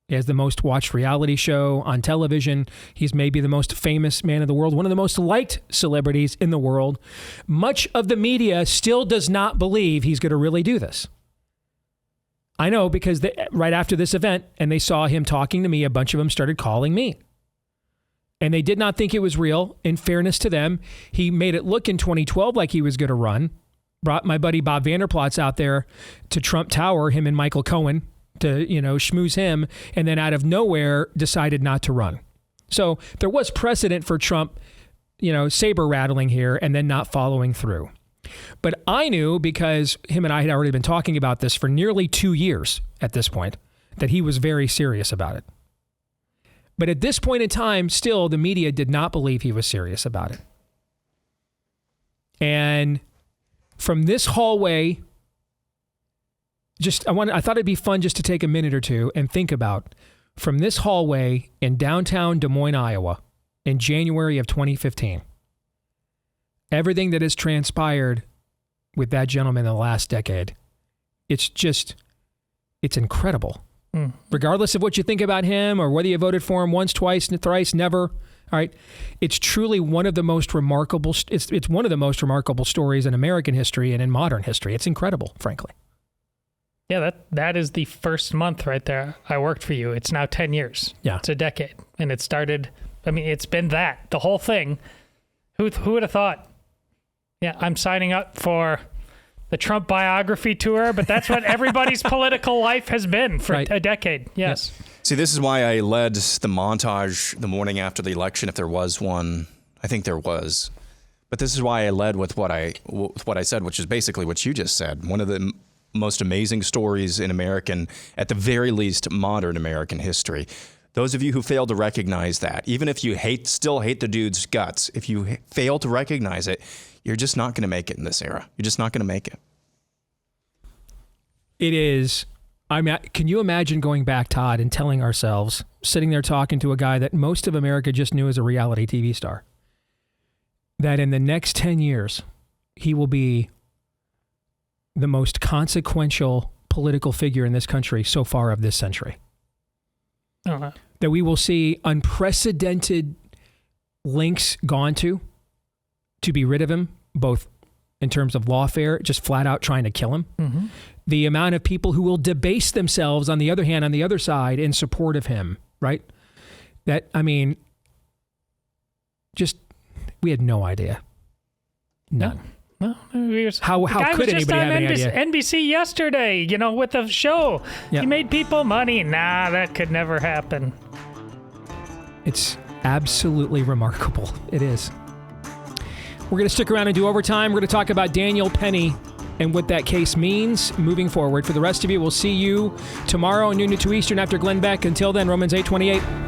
He has the most watched reality show on television. He's maybe the most famous man in the world, one of the most liked celebrities in the world. Much of the media still does not believe he's going to really do this. I know, because right after this event, and they saw him talking to me, a bunch of them started calling me. And they did not think it was real. In fairness to them, he made it look in 2012 like he was going to run. Brought my buddy Bob Vanderplatz out there to Trump Tower, him and Michael Cohen, to, schmooze him, and then out of nowhere decided not to run. So there was precedent for Trump, saber rattling here and then not following through. But I knew, because him and I had already been talking about this for nearly 2 years at this point, that he was very serious about it. But at this point in time, still, the media did not believe he was serious about it. And from this hallway, I thought it'd be fun just to take a minute or two and think about, from this hallway in downtown Des Moines, Iowa, in January of 2015, everything that has transpired with that gentleman in the last decade, it's incredible. Regardless of what you think about him or whether you voted for him once, twice, thrice, never. All right. It's truly one of the most remarkable, it's one of the most remarkable stories in American history and in modern history. It's incredible, frankly. Yeah, that is the first month right there. I worked for you. It's now 10 years. Yeah. It's a decade. And it started, it's been the whole thing. Who would have thought? Yeah, I'm signing up for the Trump biography tour, but that's what everybody's political life has been for a decade. Yes. See, this is why I led the montage the morning after the election, if there was one. I think there was. But this is why I led with what I said, which is basically what you just said. One of the most amazing stories in American, at the very least, modern American history. Those of you who fail to recognize that, even if you still hate the dude's guts, if you fail to recognize it, you're just not going to make it in this era. You're just not going to make it. It is. Can you imagine going back, Todd, and telling ourselves, sitting there talking to a guy that most of America just knew as a reality TV star, that in the next 10 years, he will be the most consequential political figure in this country so far of this century? Uh-huh. That we will see unprecedented lengths gone to be rid of him, both in terms of lawfare, just flat out trying to kill him. Mm-hmm. The amount of people who will debase themselves, on the other hand, on the other side, in support of him, right? That, I mean, just, we had no idea. None. No, how could anybody have any idea? NBC yesterday, you know, with the show. Yep. He made people money. Nah, that could never happen. It's absolutely remarkable. It is. We're going to stick around and do overtime. We're going to talk about Daniel Penny and what that case means moving forward. For the rest of you, we'll see you tomorrow, noon to 2 Eastern after Glenn Beck. Until then, Romans 8:28.